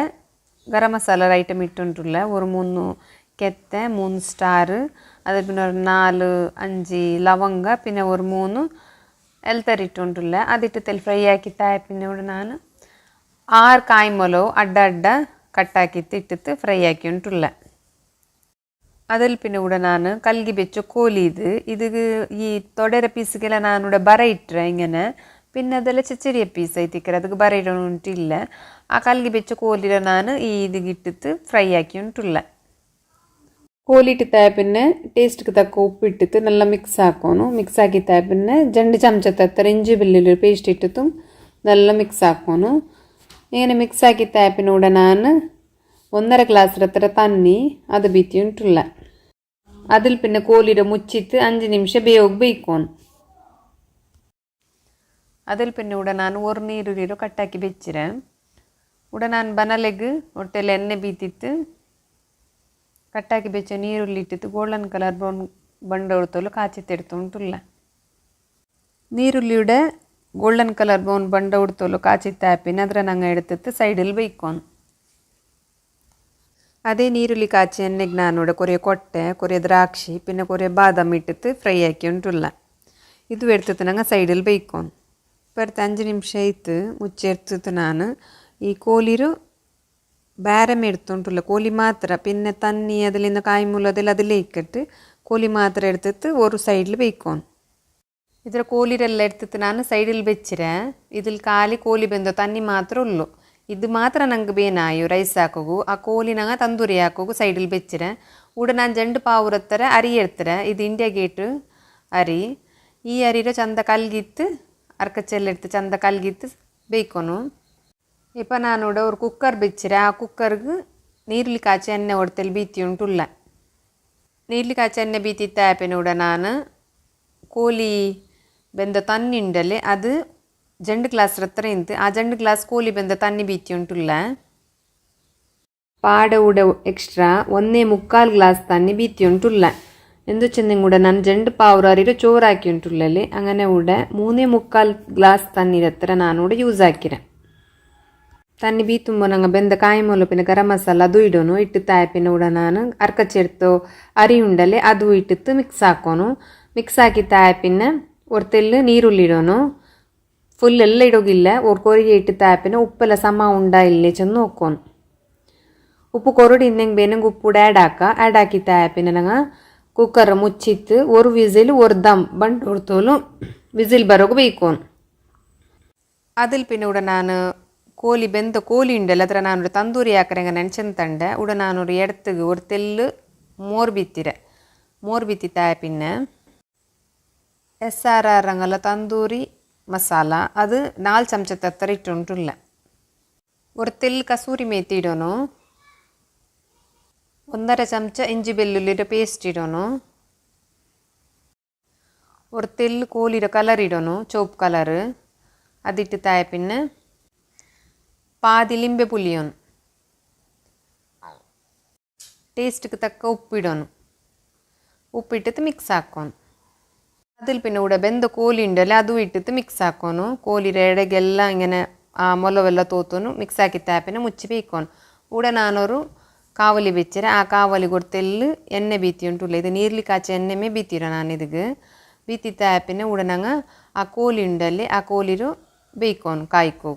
ಗರಂ ಮಸಾಲ ಐಟಮ್ ಇಟ್ಟುಂಟುಲ್ಲ ഒരു 3 ಕೆತ್ತೆ 3 ಸ್ಟಾರ್ അതിൽ പിന്നെ ഒരു 4-5 ലവംഗ പിന്നെ ഒരു 3 എൽത്തരി ഇട്ടുണ്ടുള്ള അതിട്ട് തെൽ ഫ്രൈ ആക്കിത്തായ പിന്നെ ഇവിടെ ನಾನು 6 കായ്മൊലവ് അഡ്ഡ അഡ്ഡ കട്ടാക്കിത്ത് ഇട്ടിട്ട് ഫ്രൈ ആക്കി ഉണ്ടുള്ള അതിൽ പിന്നെ ഇവിടെ ನಾನು കൽಗಿ വെച്ച ಕೋಲಿ ഇത് ಈ ತೊಡೆರ ಪೀಸ್ಗೆಲ್ಲ ನಾನು ಬರ ಇಟ್ಟರೆ ಇങ്ങനെ പിന്നെ ಅದೆಲ್ಲ ചെറിയ പീസ് ಐತಿಕ್ಕರೆ ಅದಕ್ಕೆ ಬರ ಇಡೋಣ ಉಂಟಿಲ್ಲ ಆ ಕಲ್ಗಿ ಬೆಚ್ಚ ಕೋಲಿರ ನಾನು ಈ ഇതിಗೆ ಇಟ್ಟಿತ್ತು ಫ್ರೈ ಆಕಿ ಉಂಟುಲ್ಲ ಕೋಲಿ ಇಟ್ಟಿತ್ತಾಯ പിന്നെ ಟೇಸ್ಟ್ಗೆ ತಕ್ಕ ಉಪ್ಪು ಇಟ್ಟಿತ್ತು നല്ല ಮಿಕ್ಸ್ ಹಾಕೋನು ಮಿಕ್ಸ್ ಆಗಿತ್ತಾಯ പിന്നെ 2 ಚಮಚದ ಹತ್ರ ಇಂಜಿ ಬೆಳ್ಳುಳ್ಳಿ ಪೇಸ್ಟ್ ಇಟ್ಟಿತ್ತು നല്ല ಮಿಕ್ಸ್ ಹಾಕೋನು ഇങ്ങനെ ಮಿಕ್ಸ್ ಆಗಿತ್ತಾಯ പിന്നെ ഇവിടെ ನಾನು 1.5 ಗ್ಲಾಸ್ ಹತ್ರ ತಣ್ಣಿ ಅದು ಬೀತಿ ಉಂಟುಲ್ಲ അതിൽ പിന്നെ കോലിയുടെ മുച്ചിട്ട് 5 നിമിഷം ಬೇಯ್ಕೋನು അതിൽ പിന്നെ ഇവിടെ ನಾನು ഒരു ನೀರುಳ್ಳಿ ಕಟ್ಟಾಕಿ ಬೆಚ್ಚಿರೆ ഇവിടെ ನಾನು ಬನಲೆಗೆ ಹೊಟ್ಟೆಲ್ಲ ಎಣ್ಣೆ ಬೀತಿತ್ತು ಕಟ್ಟಾಕಿ ಬೆಚ್ಚ ನೀರುಳ್ಳಿ ಇಟ್ಟಿತ್ತು ಗೋಲ್ಡನ್ ಕಲರ್ ಬ್ರೌನ್ ಬಂಡ ಹೊಡ್ತಲು ಕಾಚಿತ್ತೆಡ್ತು ಉಂಟುಲ್ಲ ನೀರುಳ್ಳಿയുടെ ಗೋಲ್ಡನ್ ಕಲರ್ ಬ್ರೌನ್ ಬಂಡ ಹೊಡ್ತಲು ಕಾಚಿತ್ತಾಪಿನ ಅದರ ನಂಗೆ എടുത്തിട്ട് ಸೈಡಲ್ಲಿ ಬೇಯ್ಕೋನು അതേ നീരുള്ളി കാച്ചി എണ്ണയ്ക്ക് നാനൂടെ കുറേ കൊട്ട കുറേ ദ്രാക്ഷി പിന്നെ കുറേ ബാദാം ഇട്ടിട്ട് ഫ്രൈ ആക്കി ഉണ്ടുള്ള ഇത് എടുത്തിട്ട് ഞങ്ങൾ സൈഡിൽ ಬೇಯ್ಕೋನು ഇപ്പോഴത്തെ 5 ನಿಮಿಷ ಆಯ್ತು ಮುಚ್ಚೆಡ್ತಿತ್ತು ನಾನು ಈ ಕೋಲಿರು ಬೇರೆ എടുത്തുണ്ടുള്ള ಕೋಲಿ ಮಾತ್ರ പിന്നെ ತನ್ನಿ അതിലിന്ന് ಕಾಯಿಮೂಲು ಅದೆಲ್ಲ അതിലೇ ಇಕ್ಕಟ್ಟು ಕೋಲಿ ಮಾತ್ರ എടുത്തിട്ട് ഒരു സൈഡിൽ ಬೇಯ್ಕೋನು ಇದರ ಕೋಲಿರೆಲ್ಲ എടുത്തിട്ട് ನಾನು ಸೈಡಿൽ വെച്ചിರೆ ഇതിൽ ಖಾಲಿ ಕೋಲಿ ಬೆಂದೋ ತನ್ನಿ ಮಾತ್ರ ಉಳ್ಳು ಇದು ಮಾತ್ರ ನಂಗೆ ಬೇನಾಯು ರೈಸ್ ಹಾಕೋಗು ಆ ಕೋಲಿ ನಂಗೆ ತಂದೂರಿ ಹಾಕೋಗು ಸೈಡಿൽ ಬೆಚ್ಚಿರೆ ಊಡ ನಾನು ಜಂಡು ಪಾವುರತ್ತರ ಅರಿ ಎಡ್ತಾರೆ ಇದು ಇಂಡಿಯಾ ಗೇಟ್ ಅರಿ ಈ ಅರಿರ ಚಂದ ಕಲ್ಗಿತ್ತು ಅರ್ಕಚ್ಚೆಲ್ಲ എടുത്ത് ಚಂದ ಕಲ್ಗಿತ್ತು ಬೇಯ್ಕೋನು ಇಪ್ಪ ನಾನು ஒரு ಕುಕ್ಕರ್ ಬೆಚ್ಚಿರೆ ಆ ಕುಕ್ಕರ್ಗೆ ನೀರುಳ್ಳಿ ಕಾಚಿ ಎಣ್ಣೆ ಹೊಡ್ತಲ್ಲಿ ಬೀತಿ ಉಂಟುಲ್ಲ ನೀರುಳ್ಳಿ ಕಾಚಿ ಎಣ್ಣೆ ಬೀತಿತ್ತ ಆ್ಯಪಿನೂಡ ನಾನು ಕೋಲಿ ಬೆಂದ ತನ್ನಿ ಉಂಡಲೆ ಅದು 2 ಗ್ಲಾಸ್ ಹತ್ರ ಇಂತು ಆ 2 ಗ್ಲಾಸ್ ಕೋಲಿ ಬೆಂದ ತಣ್ಣಿ ಬೀತಿ ಉಂಟುಲ್ಲ ಪಾಡ ಉಡ ಎಕ್ಸ್ಟ್ರಾ 1.25 ಗ್ಲಾಸ್ ತಣ್ಣಿ ಬೀತಿ ಉಂಟುಲ್ಲ ಎಂದು ಚೆಂದಂಗೆ ಕೂಡ ನಾನು 2 ಪಾವ್ರಾರಿರೋ ಚೋರು ಹಾಕಿ ಉಂಟುಲ್ಲಲ್ಲಿ അങ്ങനെ ಕೂಡ 3.25 ಗ್ಲಾಸ್ ತಣ್ಣೀರ ಹತ್ರ ನಾನು ಕೂಡ ಯೂಸ್ ಹಾಕಿರೆ ತಣ್ಣಿ ಬೀತುಂಬ ನಂಗೆ ಬೆಂದ ಕಾಯಿ ಮೊಲ പിന്നെ ಗರಂ ಮಸಾಲ ಅದು ಇಡೋನು ಇಟ್ಟು ತಾಯಪಿನ ಕೂಡ ನಾನು ಅರ್ಕಚ್ಚೆಡ್ತು ಅರಿ ಉಂಡಲೆ ಅದು ಇಟ್ಟಿತ್ತು ಮಿಕ್ಸ್ ಹಾಕೋನು ಮಿಕ್ಸ್ ಹಾಕಿ ತಾಯಪಿನ ಒರ್ತೆಲ್ಲು ನೀರುಳ್ಳಿ ಇಡೋನು ಫುಲ್ ಎಲ್ಲ ಇಡೋಗಿಲ್ಲ ಒಂದು ಕೊರಿಗೆ ಇಟ್ಟು ತಾಪಿನ ಉಪ್ಪೆಲ್ಲ ಸಮ ಉಂಡಾ ಇಲ್ಲೇ ಚೆಂದ ನೋಡ್ಕೊಂಡು ಉಪ್ಪು ಕೊರಡಿ ಇನ್ನಂಗೆ ಬೇನಂಗೆ ಉಪ್ಪು ಆ್ಯಡ್ ಹಾಕಿ ತಾಪಿನ ನಂಗೆ ಕುಕ್ಕರ್ ಮುಚ್ಚಿತ್ತು ಒಂದು ವಿಸಿಲ್ ಒಂದು ದಮ್ ಬಂಡು ಹೊಡ್ತೋಲು ವಿಸಿಲ್ ಬರೋಕೆ ಬೇಯ್ಕೊಂಡು അതിൽ പിന്നെ ഇവിടെ ഞാൻ കോലി ಬೆಂದ ಕೋಲಿ ಉಂಡಲ್ಲ ಅದರ ನಾನು ತಂದೂರಿ ಹಾಕರಂಗ ನೆನ್ಚಂತಂಡೆ ಉಡ ನಾನು ಎಡ್ತಿಗೆ ಒಂದು ತೆಲ್ಲು ಮೋರ್ ಬಿತ್ತಿ ತಾಯ പിന്നെ SRR ರಂಗಲ್ಲ ತಂದೂರಿ ಮಸಾಲ ಅದು 4 ಚಮಚದ ಹತ್ರ ಇಟ್ಟುಂಟುಲ್ಲ ಒಂದು ತೆಲ್ಲು ಕಸೂರಿ ಮೇಥಿ ಇಡೋನು 1.5 ಚಮಚ ಇಂಜಿ ಬೆಳ್ಳುಳ್ಳಿರ ಪೇಸ್ಟ್ ಇಡೋನು ಒಂದು ತೆಲ್ಲು ಕೋಲಿರ ಕಲರ್ ಇಡೋನು ಚೋಪ್ ಕಲರ್ അതിട്ട് തായ പിന്നെ പാതി ലിംബെ പുളിയോನು ടേസ്റ്റിക്ക് തക്ക ഉപ്പിടോನು ഉപ്പിട്ടിട്ട് ಮಿಕ್ಸ್ ಹಾಕೋನು അതിൽ പിന്നെ ഇവിടെ ಬೆಂದ ಕೋಲಿ ಉಂಡಲ್ಲ ಅದು ಇಟ್ಟಿತ್ತು ಮಿಕ್ಸ್ ಹಾಕೋನು ಕೋಲಿರ ಎಡೆಗೆಲ್ಲ ಇങ്ങനെ ಆ ಮೊಲವೆಲ್ಲ ತೋತೋನು ಮಿಕ್ಸ್ ಹಾಕಿ ತಾಯ പിന്നെ ಮುಚ್ಚಿ ಬೇಯ್ಕೋನು ഇവിടെ ನಾನೊರು ಕಾವಲಿ ಬೆಚ್ಚರೆ ಆ ಕಾವಲಿ ಕೊಡ್ತೆಲ್ಲು ಎಣ್ಣೆ ಬೀತಿ ಉಂಟುಲ್ಲ ಇದು ನೀರ್ಲಿ ಕಾಚೆ ಎಣ್ಣೆಮೇ ಬೀತಿರೋ ನಾನು ಇದಕ್ಕೆ ಬೀತಿ ತಾಯ പിന്നെ ഇവിടെ ನಂಗೆ ಆ ಕೋಲಿ ಉಂಡಲ್ಲಿ ಆ ಕೋಲಿರು ಬೇಯ್ಕೋನು ಕಾಯ್ಕೋ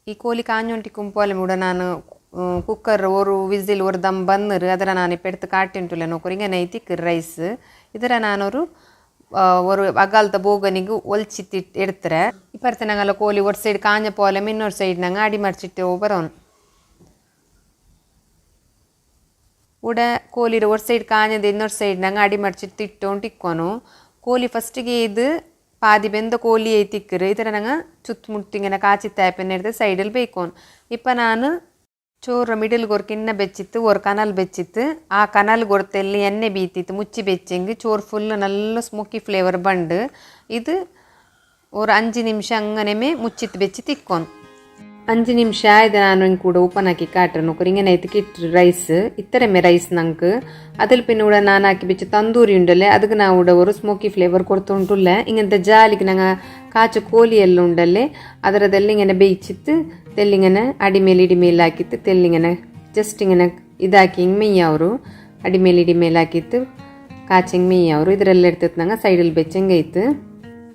ಈ ಕೋಲಿ ಕಾಂಜೊಂಟಿಕ್ಕುಂ ಪೋಲೆ ಮೂಡ ನಾನು ಕುಕ್ಕರ್ ಒಂದು ವಿಸಿಲ್ ಒಂದು ದಮ್ ಬಂದರು ಅದರ ನಾನು ಪೆಡ್ತು ಕಾಟಿ ಉಂಟುಲ್ಲ ನೋಕರಿಂಗೆ ನೈತಿಕ್ ರೈಸ್ ಇದರ ನಾನೊರು ಒಂದು ಅಗಾಲ್ತ ಬೋಗನಿಗೆ ಒಲ್ಚಿತ್ತಿ ಎಡ್ತಾರೆ ಇಪ್ಪರ್ತೆ ನಂಗಲ್ಲ ಕೋಲಿ ಒಂದು ಸೈಡ್ ಕಾಂಜ ಪೋಲೆ ಇನ್ನೊಂದು ಸೈಡ್ ನಂಗೆ ಅಡಿ ಮರ್ಚಿಟ್ಟು ಬರೋನು ಉಡ ಕೋಲಿರ ಒಂದು ಸೈಡ್ ಕಾಂಜದ ಇನ್ನೊಂದು ಸೈಡ್ ನಂಗೆ ಅಡಿ ಮರ್ಚಿಟ್ಟು ಇಟ್ಟೊಂಡು ಇಕ್ಕೋನು ಕೋಲಿ ಫಸ್ಟಿಗೆ ಇದು പാതി ಬೆಂದ ಕೋಲಿ ಐತಿಕ್ಕರು ಈ ಥರ ನಂಗೆ ಚುತ್ತಮುಟ್ಟಿങ്ങനെ ಕಾಚಿ ತಾಯಪೆನ್ನ എടുത്ത് സൈഡിൽ ಬೇಯ್ಕೋನು ಇಪ್ಪ ನಾನು ചോറ് മിഡിൽ ಕೊರ್ಕಿನ್ನ ಬೆಚ್ಚಿತ್ತು ஒரு ಕನಲ್ ಬೆಚ್ಚಿತ್ತು ಆ ಕನಲ್ ಕೊಡ್ತೆಲ್ಲಿ ಎಣ್ಣೆ ಬೀತಿತ್ತು ಮುಚ್ಚಿ ಬೆಚ್ಚೆಂಗೆ ಚೋರು ಫುಲ್ നല്ല ಸ್ಮೋಕಿ ಫ್ಲೇವರ್ ಬಂಡು ಇದು ஒரு 5 ನಿಮಿಷ ಅಂಗನೆಮೇ ಮುಚ್ಚಿತ್ತು ಬೆಚ್ಚಿ ತಿಕ್ಕೋನು 5 ನಿಮಿಷ ಆಯ್ತು ನಾನು ಹಿಂಗೆ ಕೂಡ ಓಪನ್ ಹಾಕಿ ಕಾಟ್ರೆ ನೋಕರಿ ಹಿಂಗೆ ನೈತಿಗೆ ಇಟ್ಟರು ರೈಸ್ ಇತ್ತರೆಮೆ ರೈಸ್ ನಂಗೆ അതിൽ പിന്നെ ഇവിടെ ನಾನು ಹಾಕಿ ಬೆಚ್ಚ ತಂದೂರಿ ಉಂಡಲ್ಲೇ ಅದಕ್ಕೆ ನಾವು ഇവിടെ ഒരു ಸ್ಮೋಕಿ ಫ್ಲೇವರ್ ಕೊಡ್ತುಂಟುಲ್ಲ ಹಿಂಗಂತ ಜಾಲಿಗೆ ನಂಗೆ ಕಾಚು ಕೋಲಿ ಎಲ್ಲ ಉಂಡಲ್ಲೇ ಅದರದಲ್ಲಿ ഇങ്ങനെ ಬೇಯಿച്ചിತ್ತು ತೆಲ್ಲಿങ്ങനെ ಅಡಿಮೇಲೆ ಇಡಿಮೇಲೆ ಹಾಕಿತ್ತು ತೆಲ್ಲಿങ്ങനെ ಜಸ್ಟ್ ಹಿಂಗೆ ಇದಾಕಿ ಹಿಂಗೆ ಮೇಯ್ಯವರು ಅಡಿಮೇಲೆ ಇಡಿಮೇಲೆ ಹಾಕಿತ್ತು ಕಾಚಿ ಹಿಂಗೆ ಮೇಯ್ಯವರು ಇದರೆಲ್ಲ ಇರ್ತೈತೆ ನಂಗೆ ಸೈಡಲ್ಲಿ ಬೆಚ್ಚಂಗೆ ಐತೆ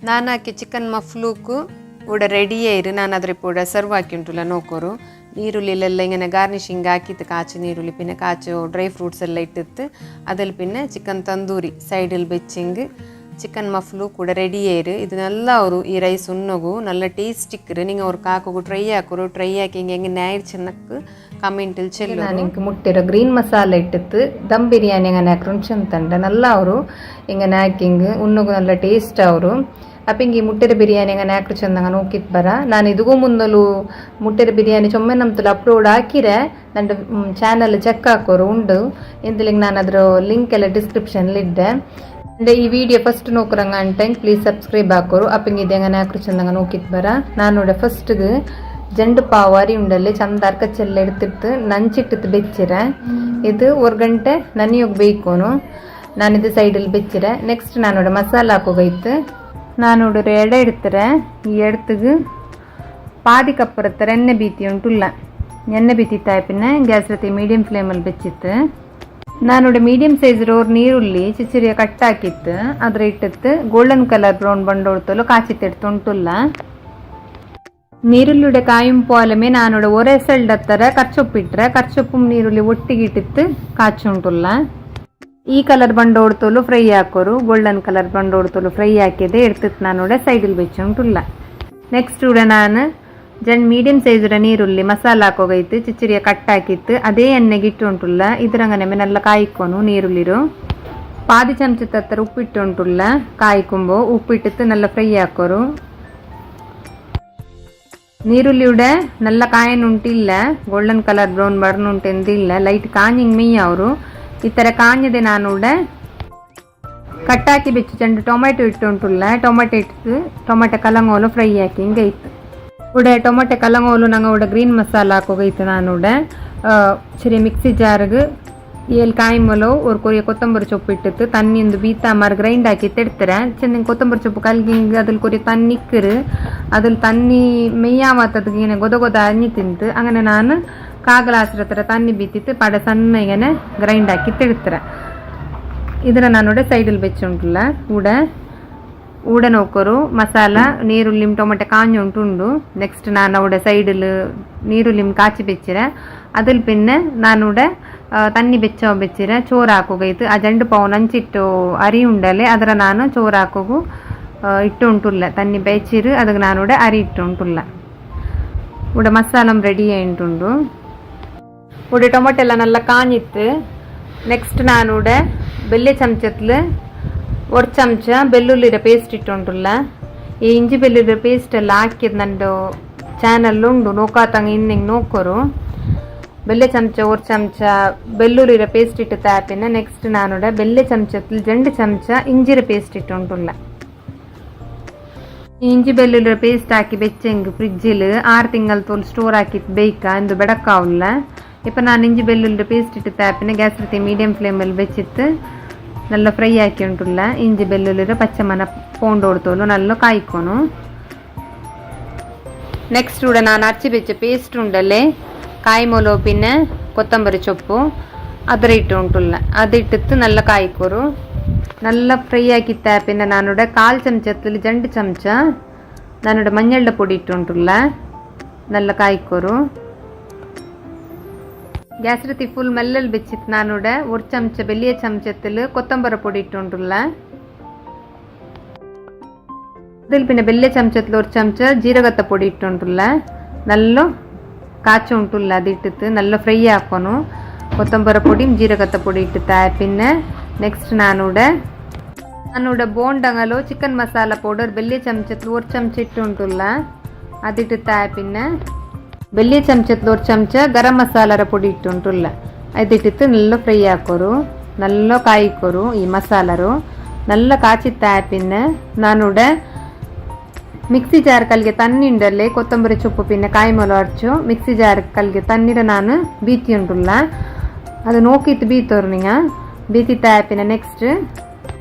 ನಾನು ಹಾಕಿ ಚಿಕನ್ ಮಫ್ಲೂಕು ഇവിടെ റെഡിയായി ഞാൻ അതിപ്പോൾ ഇവിടെ സെർവ് ആക്കിയിട്ടുള്ള നോക്കോറു നീരുള്ളിലെല്ലാം ഇങ്ങനെ ഗാർണിഷിങ് ആക്കിയിട്ട് കാച്ചു നീരുള്ളി പിന്നെ കാച്ചു ഡ്രൈ ഫ്രൂട്ട്സ് എല്ലാം ഇട്ടിട്ട് അതിൽ പിന്നെ ചിക്കൻ തന്തൂരി സൈഡിൽ വെച്ചെങ്കിൽ ചിക്കൻ മഫ്ലൂ ಕೂಡ ರೆಡಿಯಾಯಿರು ಇದು നല്ല ಅವರು ಈ ರೈಸ್ ಉಣ್ಣೋಗು നല്ല ಟೇಸ್ಟ್ ಇಕ್ಕರು ನೀವು ಅವ್ರು ಕಾಕೋಗು ಟ್ರೈ ಹಾಕಿ ಹಿಂಗೆ ನ್ಯಾಯರ್ ಚೆನ್ನಕ್ಕೆ ಕಮೆಂಟಿಲ್ ಚೆಲ್ಲು ನಾನು ಹಿಂಗೆ ಮುಟ್ಟಿರೋ ಗ್ರೀನ್ ಮಸಾಲೆ ಇಟ್ಟಿತ್ತು ದಮ್ ಬಿರಿಯಾನಿ അങ്ങനെ ಹಾಕ್ರುಂಚಂತಂಡ നല്ല ಅವರು ಹಿಂಗೆ ಹಾಕಿಂಗ್ ಉಣ್ಣೋಗು നല്ല ಟೇಸ್ಟ್ ಅವರು അപ്പം ഈ മുട്ടയുടെ ബിരിയാണി അങ്ങനെ ആക്കിച്ചെന്നങ്ങനെ നോക്കിയിട്ട് ബറ ഞാൻ ഇതുಗೂ മുന്നಲು മുട്ടയുടെ ബിരിയാണി ചൊಮ್ಮೆ ನಮ್ತಲು ಅಪ್ಲೋಡ್ ಹಾಕಿರೆ ನನ್ನ ಚಾನಲ್ ಚೆಕ್ ಹಾಕೋರು ಉಂಡು ಎಂತಲಿಗೆ ನಾನು ಅದರ ಲಿಂಕ್ ಎಲ್ಲ ಡಿಸ್ಕ್ರಿಪ್ಷನ್ಲಿದ್ದೆ ಅಂದರೆ ಈ ವಿಡಿಯೋ ಫಸ್ಟ್ ನೋಕ್ರಂಗ ಅಂಟೆ ಪ್ಲೀಸ್ ಸಬ್ಸ್ಕ್ರೈಬ್ ಹಾಕೋರು അപ്പം ಇದು അങ്ങനെ ആക്കിച്ചെന്നങ്ങ നോക്കിയിട്ട് ಬರ ನಾನು ಫಸ್ಟ್ಗೆ ಜಂಡು ಪಾವಾರಿ ಉಂಡಲ್ಲಿ ಚಂದ ಅರ್ಕಚ್ಚೆಲ್ಲ എടുത്തിട്ട് ನಂಚಿಟ್ಟಿತ್ತು ಬೆಚ್ಚಿರೆ ಇದು 1 ಗಂಟೆ ನನಿಯೋಗಿ ಬೇಯ್ಕೋನು ನಾನಿದು ಸೈಡಲ್ಲಿ ಬೆಚ್ಚಿರೆ ನೆಕ್ಸ್ಟ್ ನಾನು ಮಸಾಲ ಹಾಕೋಗೈತು ನಾನು ഒരു ಎಡೆ എടുത്തിರೆ ಈ ಎಡ್ತಿಗೆ പാതി കപ്പുറത്തര എണ്ണ ബീത്തി ഉണ്ടുള്ള എണ്ണ ബീത്തിത്തായ പിന്നെ ഗ്യാസ് റത്തി മീഡിയം ഫ്ലേമಲ್ಲಿ ಬೆಚ್ಚಿತ್ತು ನಾನಿവിടെ ಮೀಡಿಯಂ ಸೈಜ್ ஒரு ನೀರುಳ್ಳಿ ಚಿಚಿರಿಯ ಕಟ್ಟಾಕಿತ್ತು ಅದರ ಇಟ್ಟಿತ್ತು ಗೋಲ್ಡನ್ ಕಲರ್ ಬ್ರೌನ್ ಬಂಡೋಡ್ತಲು ಕಾಚಿತ್ತೆಡ್ತುಂಟುಲ್ಲ ನೀರುಳ್ಳಿയുടെ ಕಾയും പോലമേ ನಾನಿവിടെ ഒരേ സൈഡത്തര കർച്ചൊപ്പിಟ್ರೆ കർച്ചൊപ്പും ನೀರುಳ್ಳಿ ಒಟ್ಟಿಗೆ ಇಟ್ಟಿತ್ತು ಕಾಚುಂಟುಲ್ಲ ಈ ಕಲರ್ ಬಂಡೋಡ್ತೋಲು ಫ್ರೈ ಹಾಕೋರು ಗೋಲ್ಡನ್ ಕಲರ್ ಬಂಡೋಡ್ತೋಲು ಫ್ರೈ ಹಾಕಿದೆ എടുത്തിട്ട് ನಾನಿവിടെ ಸೈಡಿൽ വെച്ചുಂಟುಲ್ಲ ನೆಕ್ಸ್ಟ್ ഇവിടെ ನಾನು ಮೀಡಿಯಂ ಸೈಜ್ ನೀರುಳ್ಳಿ ಮಸಾಲ ಹಾಕೋಗೈತು ಚಿಚಿರಿಯ ಕಟ್ಟಾಕಿತ್ತು ಅದೇ ಎಣ್ಣೆಗೆ ಇಟ್ಟುಂಟುಲ್ಲ ಇದರಂಗನೆ നല്ല ಕಾಯ್ಕೋನು ನೀರುಳ್ಳಿರು പാതി ಚಮಚದ ಹತ್ರ ಉಪ್ಪಿಟ್ಟುಂಟುಲ್ಲ ಕಾಯ್ಕೊಂಬೋ ಉಪ್ಪಿಟ್ಟಿತ್ತು നല്ല ಫ್ರೈ ಹಾಕೋರು ನೀರುಳ್ಳಿയുടെ നല്ല ಕಾಯನುಂಟಿಲ್ಲ ಗೋಲ್ಡನ್ ಕಲರ್ ಬ್ರೌನ್ ಬರ್ನುಂಟೆಂದಿಲ್ಲ ಲೈಟ್ ಕಾഞ്ഞിങ് മെയ്യವರು ಈ ಥರ ಕಾഞ്ഞದೆ ನಾನು ഇവിടെ ಕಟ್ಟಾಕಿ ಬೆಚ್ಚಂಡು ಟೊಮೆಟೊ ಇಟ್ಟುಂಟುಲ್ಲ ಟೊಮೆಟೊ ಇಟ್ಟು ಟೊಮೆಟೊ ಕಲಂಗೋಲು ಫ್ರೈ ಹಾಕಿ ಹಿಂಗೆ ಇತ್ತು ഇവിടെ ടൊമാറ്റോ കലങ്ങോലു ഞങ്ങൾ ഇവിടെ ഗ്രീൻ മസാല ആക്കുകയിത്ത് ഞാനിവിടെ ചെറിയ മിക്സി ജാറിಗೆ ಏಳು ಕಾಯಿ ಮೊಲವು ಒಂದು ಕೊರಿಯ ಕೊತ್ತಂಬರಿ ಸೊಪ್ಪು ಇಟ್ಟಿತ್ತು ತನ್ನಿಂದು ಬೀತಾಮಾರು ಗ್ರೈಂಡ್ ಹಾಕಿ ತೆಡ್ತಾರೆ ಚೆಂದ ಕೊತ್ತಂಬರಿ ಸೊಪ್ಪು ಕಲ್ಗಿಂಗ್ ಅದ್ರಲ್ಲಿ ಕೊರಿಯ ತನ್ನಿಕ್ಕರು ಅದ್ರಲ್ಲಿ ತನ್ನಿ ಮೆಯ್ಯಾವತ್ತದ್ಗೆ ಗೊದ ಅಣ್ಣಿ ತಿಂತು അങ്ങനെ ನಾನು ಕಾಗಲಾಸ್ರ ಹತ್ರ ತನ್ನಿ ಬೀತಿತ್ತು ಪಡ ಸಣ್ಣ ಇങ്ങനെ ಗ್ರೈಂಡ್ ಹಾಕಿ ತೆಡ್ತಾರೆ ಇದರ ನಾನಿവിടെ ಸೈಡಲ್ಲಿ ಬೆಚ್ಚುಂಟುಲ್ಲ ಕೂಡ ಊಡ ನೋಕರು ಮಸಾಲ ನೀರುಳ್ಳಿಮ್ ಟೊಮೆಟೊ ಕಾಂಜ ಉಂಟುಂಡು. ನೆಕ್ಸ್ಟ್ ನಾನು ಅವಡ ಸೈಡಲ್ ನೀರುಳ್ಳಿಮ್ ಕಾಚಿ ಬೆಚ್ಚಿರ ಅದಿಲ್ ಪಿನ್ನೆ ನಾನುಡೆ ತಣ್ಣಿ ಬೆಚ್ಚ ಬೆಚ್ಚಿರ ಚೋರು ಹಾಕೋಗೈತು. ಆ ಜಂಡು ಪಾವು ನಂಚಿಟ್ಟು ಅರಿ ಉಂಡಲೆ ಅದರ ನಾನು ಚೋರು ಹಾಕೋಗು ಇಟ್ಟು ಉಂಟುಲ್ಲ. ತಣ್ಣಿ ಬೆಚ್ಚಿರು ಅದಕ್ಕೆ ನಾನುಡೆ ಅರಿ ಇಟ್ಟು ಉಂಟುಲ್ಲ. ಉಡ ಮಸಾಲಮ್ ರೆಡಿ ಉಂಟುಂಡು. ಉಡ ಟೊಮೆಟೊ ಎಲ್ಲ ನಲ್ಲ ಕಾഞ്ഞിತ್ತು. ನೆಕ್ಸ್ಟ್ ನಾನುಡೆ ಬೆಲ್ಲೆ ಚಮಚತ್ಲು 1 ಚಮಚ ಬೆಳ್ಳುಳ್ಳಿರ ಪೇಸ್ಟ್ ಇಟ್ಟುಂಟುಲ್ಲ. ಈ ಇಂಜಿ ಬೆಳ್ಳುಳ್ಳಿರ ಪೇಸ್ಟ್ ಎಲ್ಲ ಹಾಕಿದ್ ನಂದು ಚಾನಲ್ ಉಂಡು ನೋಕಾತಂಗ ಇನ್ನಿಂಗ್ ನೋಕೋರು. ಬೆಲ್ಲೆ ಚಮಚ 1 ಚಮಚ ಬೆಳ್ಳುಳ್ಳಿರ ಪೇಸ್ಟ್ ಇಟ್ಟು ತಾಪಿನ. ನೆಕ್ಸ್ಟ್ ನಾನುಡ ಬೆಲ್ಲೆ ಚಮಚತ್ಲು 2 ಚಮಚ ಇಂಜಿರ ಪೇಸ್ಟ್ ಇಟ್ಟುಂಟುಲ್ಲ. ಇಂಜಿ ಬೆಳ್ಳುಳ್ಳಿರ ಪೇಸ್ಟ್ ಹಾಕಿ ಬೆಚ್ಚಂಗ್ ಫ್ರಿಜ್ಜಿಲ್ 6 ತಿಂಗಳು ತೋಲ್ ಸ್ಟೋರ್ ಹಾಕಿ ಬೇಯ್ಕ ಎಂದು ಬೆಡಕಾವುಲ್ಲ. ಇಪ್ಪ ನಾನು ಇಂಜಿ ಬೆಳ್ಳುಳ್ಳಿರ ಪೇಸ್ಟ್ ಇಟ್ಟು ತಾಪಿನ ಗ್ಯಾಸ್ ರೀತಿ ಮೀಡಿಯಂ ಫ್ಲೇಮಲ್ಲಿ ಬೆಚ್ಚಿತ್ತು നല്ല ഫ്രൈ ആക്കി ഉണ്ടുള്ള. ഇഞ്ചി ಬೆಳ್ಳುಳ್ಳಿರ പച്ചമന പോണ്ടോടുത്തോളൂ നല്ല കായ്ക്കോണു. നെക്സ്റ്റ് ഇവിടെ ഞാൻ അരച്ച് വെച്ച പേസ്റ്റ് ഉണ്ടല്ലേ കായ്മൊലോ പിന്നെ കൊത്തമ്പരി ചൊಪ್ಪು ಅದರ ಇಟ್ಟು ಉಂಟುಲ್ಲ. ಅದಿಟ್ಟಿತ್ತು നല്ല ಕಾಯ್ಕೋರು. നല്ല ಫ್ರೈ ಆಕಿತ್ತ പിന്നെ ನಾನುಡೆ 1/4 ಚಮಚത്തിൽ 2 ಚಮಚ ನಾನುಡೆ ಮಂಜಳ ಪೊಡಿ ಇಟ್ಟು ಉಂಟುಲ್ಲ. നല്ല ಕಾಯ್ಕೋರು. ಗ್ಯಾಸ್ ರೀತಿ ಫುಲ್ ಮೆಲ್ಲಲ್ಲಿ ಬೆಚ್ಚಿತ್ತು. ನಾನುಡೆ 1 ಚಮಚ ಬೆಳ್ಳಿಯ ಚಮಚത്തിൽ ಕೊತ್ತಂಬರ ಪೊಡಿ ಇಟ್ಟುಂಟುಲ್ಲ. അതിൽ പിന്നെ ಬೆಳ್ಳಿಯ ಚಮಚത്തിൽ 1 ಚಮಚ ಜೀರಗತ್ತ ಪೊಡಿ ಇಟ್ಟುಂಟುಲ್ಲ. നല്ല ಕಾಚ ಉಂಟುಲ್ಲ. ಅದಿಟ್ಟಿತ್ತು നല്ല ಫ್ರೈ ಹಾಕೋನು. ಕೊತ್ತಂಬರ ಪೊಡಿ ಜೀರಗತ್ತ ಪೊಡಿ ಇಟ್ಟಿತ್ತ. പിന്നെ ನೆಕ್ಸ್ಟ್ ನಾನುಡೆ ಬೋಂಡಂಗಲು ಚಿಕನ್ ಮಸಾಲ ಪೌಡರ್ ಬೆಳ್ಳಿಯ ಚಮಚത്തിൽ 1 ಚಮಚ ಇಟ್ಟುಂಟುಲ್ಲ. ಅದಿಟ್ಟಿತ್ತ. പിന്നെ ಬೆಳ್ಳಿಯ ಚಮಚത്തിൽ 1 ಚಮಚ ಗರಂ ಮಸಾಲಾರ ಪೊಡಿ ಇಟ್ಟುಂಟುಲ್ಲ. ಅದಿಟ್ಟಿತ್ತು നല്ല ಫ್ರೈ ಹಾಕೋರು. നല്ല ಕಾಯ್ಕೋರು. ಈ ಮಸಾಲಾರು നല്ല ಕಾಚಿತ್ತ. പിന്നെ ನಾನುಡೆ ಮಿಕ್ಸಿ ಜಾರ್ ಕಲ್ಗೆ ತನ್ನಿಂಡಲ್ಲೇ ಕೊತ್ತಂಬರಿ ಚೊಪ್ಪು പിന്നെ ಕಾಯಿಮೊಲ ಅರ್ಚು ಮಿಕ್ಸಿ ಜಾರ್ ಕಲ್ಗೆ ತನ್ನಿರ ನಾನು ಬೀತಿ ಉಂಟುಲ್ಲ. ಅದು ನೋಕಿತ್ತು ಬೀತೋರು ನಿಂಗ ಬೀತಿತ್ತ. പിന്നെ ನೆಕ್ಸ್ಟ್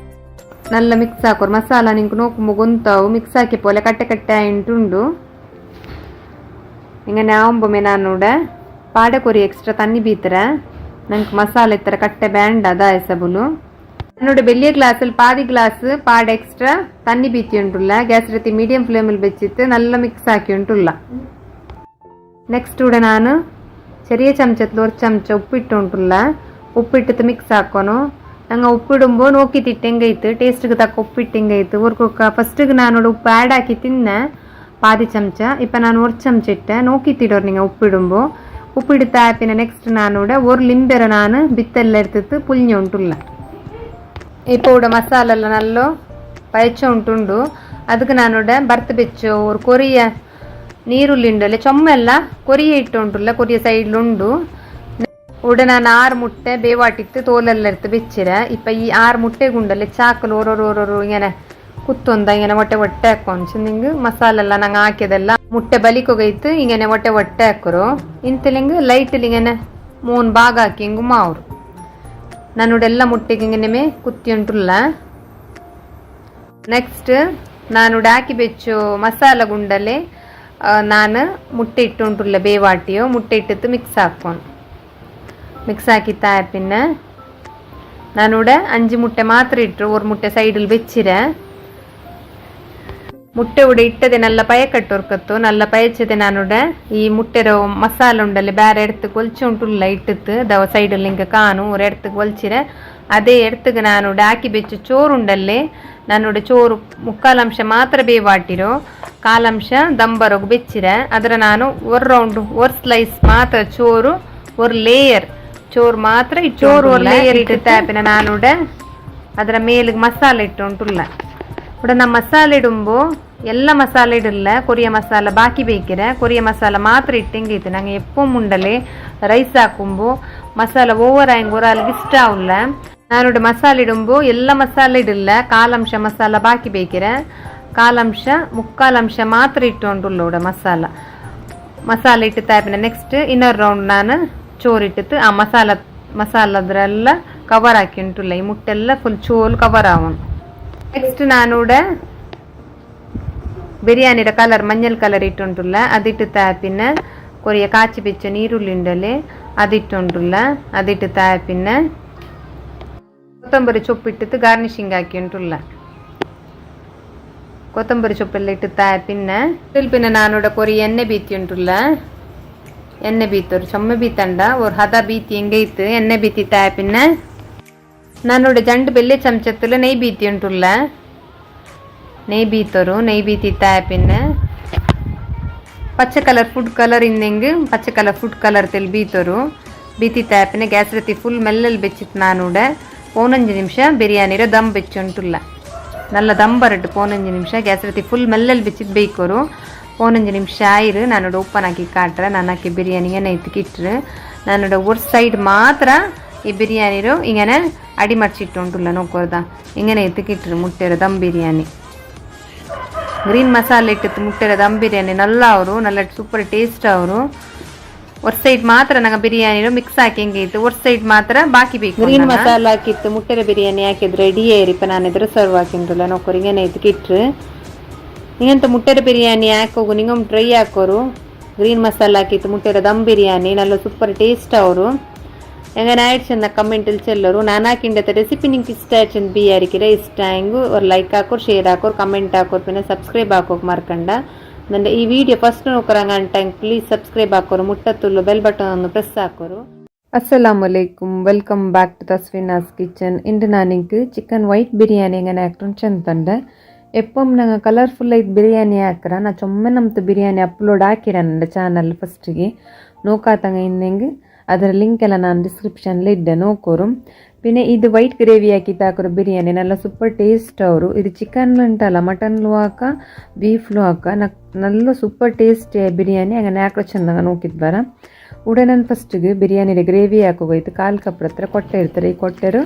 നല്ല ಮಿಕ್ಸ್ ಹಾಕೋರು. ಮಸಾಲ ನಿಂಗೆ ನೋಕು ಗೊಂತಾವು ಮಿಕ್ಸ್ ಹಾಕಿ ಪೋಲೆ ಕಟ್ಟೆ ಕಟ್ಟೆ ಉಂಟುಂಡು. ഇങ്ങനെ ആവുമ്പോൾ നാനൂടെ പാടക്കൊരു എക്സ്ട്രാ തന്നി ബീത്തര നമുക്ക് മസാല ഇത്ര കട്ട വേണ്ട അതായ സബുലു. എന്നോട് വലിയ ഗ്ലാസ്സിൽ പാതി ഗ്ലാസ് പാട എക്സ്ട്രാ തന്നി ബീത്തി ഉണ്ടുള്ള. ഗ്യാസ് റെത്തി മീഡിയം ഫ്ലെയിമിൽ വെച്ചിട്ട് നല്ല മിക്സ് ആക്കി ഉണ്ടുള്ള. നെക്സ്റ്റ് ഇവിടെ ನಾನು ചെറിയ ചമച്ചത്തിൽ 1 ചമಚ ಉಪ್ಪಿಟ್ಟು ಉಂಟುಲ್ಲ. ಉಪ್ಪಿಟ್ಟು ಮಿಕ್ಸ್ ಹಾಕೋನು. ನಂಗೆ ಉಪ್ಪಿಡುമ്പോൾ ನೋಕಿತಿಟ್ಟು ಹೆಂಗೈತು ಟೇಸ್ಟ್ಗೆ ತಕ್ಕ ಉಪ್ಪಿಟ್ಟು ಹೆಂಗೈತು ಒರ್ಕೊಕ್ಕ ಫಸ್ಟಿಗೆ ನಾನು ಉಪ್ಪು ಆ್ಯಡ್ ಹಾಕಿ ತಿನ್ನ പാതി ചമച്ച. ഇപ്പം ഞാൻ 1 ചമಚ ഇട്ട് നോക്കിത്തിടോರು നിങ്ങൾ ഉപ്പിടുമ്പോൾ. ഉപ്പിടുത്ത പിന്നെ നെക്സ്റ്റ് നാനൂടെ 1 ಲಿಂಬೆರ ನಾನು ಬಿತ್ತೆಲ್ಲ എടുത്തിട്ട് പുളിഞ്ഞ ಉಂಟುಲ್ಲ. ഇപ്പോൾ ഇവിടെ മസാല ಎಲ್ಲ നല്ല പയച്ച ಉಂಟುಂಡು. ಅದಕ್ಕೆ ನಾನುಡೆ ಬರ್ತ್ ಬೆಚ್ಚು ഒരു ಕೊರಿಯ ನೀರುಳ್ಳಿ ಉಂಡಲ್ಲ ಚೊಮ್ಮೆಲ್ಲ ಕೊರಿಯ ಇಟ್ಟು ಉಂಟುಲ್ಲ. ಕೊರಿಯ ಸೈಡ್ಲುಂಡು. ഇവിടെ ഞാൻ 6 മുട്ട ಬೇವಾಟಿತ್ತು തോലെಲ್ಲ എടുത്ത് വെച്ചിര. ഇപ്പം ഈ 6 മുട്ടಗುಂಡಲ್ಲಿ ಚಾಕಲು ಓರೋರು ഇങ്ങനെ കുത്തൊന്ത ഇങ്ങനെ ಒಟ್ಟೆ ಹಾಕೊಂಡು ನಿಂಗೆ ಮಸಾಲೆ ಎಲ್ಲ ನಂಗೆ ಹಾಕಿದೆಲ್ಲ ಮುಟ್ಟೆ ಬಲಿಕೋಗೈತು. ಇങ്ങനെ ಒಟ್ಟೆ ಹಾಕೋರು ಇಂತಲಿಂಗ್ ಲೈಟಲ್ಲಿ ಇങ്ങനെ 3 ಭಾಗ ಹಾಕಿ ಹಿಂಗು ಮಾವ್ರು. ನಾನುಡೆ ಎಲ್ಲ ಮುಟ್ಟೆಗೆ ಹಿಂಗೆ ಕುತ್ತಿ ಉಂಟುಲ್ಲ. ನೆಕ್ಸ್ಟ್ ನಾನುಡೆ ಹಾಕಿ ಬೆಚ್ಚು ಮಸಾಲ ಗುಂಡಲ್ಲಿ ನಾನು ಮುಟ್ಟೆ ಇಟ್ಟು ಉಂಟುಲ್ಲ ಬೇವಾಟಿಯೋ ಮುಟ್ಟೆ ಇಟ್ಟಿತ್ತು ಮಿಕ್ಸ್ ಹಾಕೊಂಡು ಮಿಕ್ಸ್ ಹಾಕಿತ್ತ. പിന്നെ ನಾನುಡೆ 5 മുട്ട ಮಾತ್ರ ಇಟ್ಟರು 1 ಮುಟ್ಟೆ ಸೈಡಲ್ಲಿ ಬೆಚ್ಚಿರ. ಮುಟ್ಟೆ ಉಡೆ ಇಟ್ಟದೆ ನಲ್ಲ ಪಯ ಕಟ್ಟೋರ್ಕತ್ತು ನಲ್ಲ ಪಯಚದೆ ನಾನುಡೆ ಈ ಮುಟ್ಟೆರ ಮಸಾಲ ಉಂಡಲ್ಲಿ ಬೇರೆ ಎಡ್ತಕ್ಕೆ ಒಲ್ಚಿ ಉಂಟುಲ್ಲ ಇಟ್ಟಿತ್ತು ದವ ಸೈಡಲ್ಲಿ ಹಿಂಗೆ ಕಾನು ஒரு ಎಡ್ತಕ್ಕೆ ಒಲ್ಚಿರೆ. ಅದೇ ಎಡ್ತಕ್ಕೆ ನಾನುಡೆ ಹಾಕಿ ಬೆಚ್ಚು ಚೋರು ಉಂಡಲ್ಲಿ ನಾನುಡೆ ಚೋರು 3/4 ಅಂಶ ಮಾತ್ರ ಬೇವಾಟಿರೋ 1/4 ಅಂಶ ದಂಬರೋಗು ಬೆಚ್ಚಿರೆ. ಅದರ ನಾನು 1 ರೌಂಡ್ 1 ಸ್ಲೈಸ್ ಮಾತ್ರ ಚೋರು 1 ಲೇಯರ್ ಚೋರು ಮಾತ್ರ ಚೋರು 1 ಲೇಯರ್ ಇಟ್ಟು ತಾಪಿನ ನಾನುಡೆ ಅದರ ಮೇಲಿಗೆ ಮಸಾಲ ಇಟ್ಟು ಉಂಟುಲ್ಲ. ഇവിടെ ನಮ್ಮ ಮಸಾಲೆ ಇಡುമ്പോൾ ಎಲ್ಲ ಮಸಾಲೆ ಇಡಲ್ಲ. ಕೊರಿಯ ಮಸಾಲ ಬಾಕಿ ಬೇಕಿರೆ ಕೊರಿಯ ಮಸಾಲ ಮಾತ್ರ ಇಟ್ಟಂಗೈತೆ. ನಂಗೆ ಎಪ್ಪೋ ಮುಂಡಲೆ ರೈಸ್ ಹಾಕುമ്പോൾ ಮಸಾಲ ಓವರ್ ಆಗಿ ಒರಾಲ್ಗೆ ಇಷ್ಟ ಆವಿಲ್ಲ. ನಾನಿവിടെ ಮಸಾಲೆ ಇಡುമ്പോൾ ಎಲ್ಲ ಮಸಾಲೆ ಇಡಲ್ಲ. 1/4 ಅಂಶ ಮಸಾಲ ಬಾಕಿ ಬೇಕಿರೆ 1/4 ಅಂಶ 3/4 ಅಂಶ ಮಾತ್ರ ಇಟ್ಟುಂಡುಲ್ಲ ഇവിടെ ಮಸಾಲೆ ಇಟ್ಟು ತಾಪಿನ ನೆಕ್ಸ್ಟ್ ಇನ್ನೊಂದು ರೌಂಡ್ ನಾನು ಚೋರು ಇಟ್ಟಿತ್ತು ಆ ಮಸಾಲದ್ರೆಲ್ಲ ಕವರ್ ಹಾಕಿ ಉಂಟುಲ್ಲ. ಈ ಮುಟ್ಟೆಲ್ಲ ಫುಲ್ ಚೋಲು ಕವರ್ ಆವನು. ನೆಕ್ಸ್ಟ್ ನಾನುಡೆ ಬಿರಿಯಾನಿದ ಕಲರ್ ಮಂಜಲ್ ಕಲರ್ ಇಟ್ಟುಂಟುಲ್ಲ. ಅದಿಟ್ಟು ತಾಪಿನ ಕೊರಿಯ ಕಾಚಿ ಬೆಚ್ಚ ನೀರುಳ್ಳಿ ಉಂಡಲೆ ಅದಿಟ್ಟುಂಟುಲ್ಲ. ಅದಿಟ್ಟು ತಾಪಿನ ಕೊತ್ತಂಬರಿ ಚೊಪ್ಪಿಟ್ಟಿತ್ತು ಗಾರ್ನಿಶಿಂಗ್ ಹಾಕಿ ಉಂಟುಲ್ಲ. ಕೊತ್ತಂಬರಿ ಸೊಪ್ಪೆಲ್ಲ ಇಟ್ಟು ಪಿನ್ನ ಸ್ವಲ್ಪ ನಾನೋಡ ಕೊರಿ ಎಣ್ಣೆ ಬೀತಿ ಉಂಟುಲ್ಲ ಎಣ್ಣೆ ಬೀತರು ಚೊಮ್ಮೆ ಬೀತಂಡ ஒரு ಹದ ಬೀತಿ ಹೆಂಗೆ ಇತ್ತು ಎಣ್ಣೆ ಬೀತಿ ಪಿನ್ನ ನಾನೋಡ ಜಂಡು ಬೆಳ್ಳಿ ಚಮಚತ್ತಲ್ಲ ನೆಯ್ ಬೀತಿ ಉಂಟುಲ್ಲ ನೆಯ್ ಬೀತರು ನೆಯ್ ಬೀತಿ ಪಿನ್ನ ಪಚ್ಚೆ ಕಲರ್ ಫುಡ್ ಕಲರ್ ಇಂದೆಂಗೆ ಪಚ್ಚೆ ಕಲರ್ ಫುಡ್ ಕಲರ್ ತೆಲ್ ಬೀತರು ಬೀತಿ ಪಿನ್ನ ಗ್ಯಾಸ್ ರತಿ ಫುಲ್ ಮೆಲ್ಲಲ್ಲಿ ಬೆಚ್ಚಿತ್ತು ನಾನೂಡ 15 ನಿಮಿಷ ಬಿರಿಯಾನಿರೋ ದಮ್ ಬೆಚ್ಚುಂಟುಲ್ಲ ನಲ್ಲ ದಮ್ ಬರಟ್ಟು 15 ನಿಮಿಷ ಗ್ಯಾಸ್ ರತಿ ಫುಲ್ ಮೆಲ್ಲಲ್ಲಿ ಬೆಚ್ಚಿದ್ದು ಬೇಯ್ಕೋರು 15 ನಿಮಿಷ ಆಯ್ರು ನಾನೋಡ ಉಪ್ಪನ ಹಾಕಿ ಕಾಟ್ರೆ ನಾನು ಹಾಕಿ ಬಿರಿಯಾನಿಗೆ ಎತ್ತಿಕ್ಕಿಟ್ರು ನಾನೋಡ ஒரு ಸೈಡ್ ಮಾತ್ರ ಈ ಬಿರಿಯಾನಿರು ಹಿಂಗನೆ ಅಡಿ ಮಡ್ಚಿಟ್ಟು ಉಂಟುಲ್ಲ ನೋಡ್ಕೋದ ಹಿಂಗನೆ ಎತ್ತಿಕ್ಕಿಟ್ರು ಮುಟ್ಟೆರ ದಮ್ ಬಿರಿಯಾನಿ ಗ್ರೀನ್ ಮಸಾಲೆ ಇಟ್ಟಿತ್ತು ಮುಟ್ಟೆರ ದಮ್ ಬಿರಿಯಾನಿ ನಲ್ಲ ಅವರು ನಲ್ಲ ಸೂಪರ್ ಟೇಸ್ಟ್ ಅವರು ஒரு ಸೈಡ್ ಮಾತ್ರ ನಂಗೆ ಬಿರಿಯಾನಿರು ಮಿಕ್ಸ್ ಹಾಕಿ ಹೆಂಗೆ ಇತ್ತು ஒரு ಸೈಡ್ ಮಾತ್ರ ಬಾಕಿ ಬೇಕು ಗ್ರೀನ್ ಮಸಾಲ ಹಾಕಿತ್ತು ಮುಟ್ಟೆರ ಬಿರಿಯಾನಿ ಹಾಕಿದ್ರೆ ರೆಡಿ ಏರಿಪ್ಪ ನಾನು ಇದ್ರೆ ಸರ್ವ್ ಹಾಕಿಂದ್ರಲ್ಲ ನೋಡ್ಕೋರು ಹಿಂಗೇನೆ ಎತ್ತಿಕ್ಕಿಟ್ರು ಹಿಂಗಂತ ಮುಟ್ಟೆರ ಬಿರಿಯಾನಿ ಹಾಕೋಗು ನಿಂಗೊಮ್ಮೆ ಟ್ರೈ ಹಾಕೋರು ಗ್ರೀನ್ ಮಸಾಲ ಹಾಕಿತ್ತು ಮುಟ್ಟೆರ ದಮ್ ಬಿರಿಯಾನಿ ನಲ್ಲ ಸೂಪರ್ ಟೇಸ್ಟ್ ಅವರು ಹೆಂಗನೆ ಆಯ್ಡ್ಚಂದ ಕಮೆಂಟಲ್ಲಿ ಚೆಲ್ಲರು ನಾನು ಹಾಕಿಂಡತ್ತ ರೆಸಿಪಿ ನಿಂಗೆ ಇಷ್ಟ ಆಯ್ಚಂದ ಬಿಯಾರಿಕಿರ ಇಷ್ಟ ಹೆಂಗು ಅವ್ರು ಲೈಕ್ ಹಾಕೋರು ಶೇರ್ ಹಾಕೋರು ಕಮೆಂಟ್ ಹಾಕೋರು ಪಿನ್ನ ಸಬ್ಸ್ಕ್ರೈಬ್ ಹಾಕೋಕೆ ಮಾರ್ಕಂಡ ನನ್ನ ಈ ವಿಡಿಯೋ ಫಸ್ಟ್ ನೋಡ್ಕೊರಂಗ ಟೈಮ್ ಪ್ಲೀಸ್ ಸಬ್ಸ್ಕ್ರೈಬ್ ಹಾಕೋರು ಮುಟ್ಟತ್ತುಲ್ಲು ಬೆಲ್ ಬಟನ್ ಅನ್ನು ಪ್ರೆಸ್ ಹಾಕೋರು ಅಸ್ಸಲಾಮು ಅಲೈಕುಮ್ welcome back to Tasvinas kitchen ಇಂದು ನಾನಿಂಗೆ ಚಿಕನ್ ವೈಟ್ ಬಿರಿಯಾನಿ ಹೆಂಗನೆ ಹಾಕ್ಕೊಂಡು ಚಂದಂಡೆ ಎಪ್ಪೊಮ್ಮೆ ನಂಗೆ ಕಲರ್ಫುಲ್ ಆಯ್ತು ಬಿರಿಯಾನಿ ಹಾಕ್ರ ನಾ ಚೊಮ್ಮೆ ನಮ್ದು ಬಿರಿಯಾನಿ ಅಪ್ಲೋಡ್ ಹಾಕಿರ ನನ್ನ ಚಾನಲ್ ಫಸ್ಟಿಗೆ ನೋಕಾತಂಗ ಇನ್ನೆಂಗೆ ಅದರ ಲಿಂಕ್ ಎಲ್ಲ ನಾನು ಡಿಸ್ಕ್ರಿಪ್ಷನ್ಲಿ ಇದ್ದೆ ನೋಕೋರು പിന്നെ ಇದು ವೈಟ್ ಗ್ರೇವಿ ಹಾಕಿತ್ತು ಹಾಕೋರು ಬಿರಿಯಾನಿ ನಲ್ಲ ಸೂಪರ್ ಟೇಸ್ಟ್ ಅವರು ಇದು ಚಿಕನ್ ಉಂಟಲ್ಲ ಮಟನ್ಲು ಹಾಕ ಬೀಫ್ಲು ಹಾಕ ನಲ್ಲ ಸೂಪರ್ ಟೇಸ್ಟ್ ಬಿರಿಯಾನಿ ಹಂಗೆ ಹಾಕೋ ಚೆಂದಾಗ ನೋಕಿದ್ ಬರ ಉಡನನ್ ಫಸ್ಟಿಗೆ ಬಿರಿಯಾನಿಗೆ ಗ್ರೇವಿ ಹಾಕೋಗೋಯ್ತು ಕಾಲು ಕಪ್ರ ಹತ್ರ ಕೊಟ್ಟೆ ಇರ್ತಾರೆ ಈ ಕೊಟ್ಟೆರು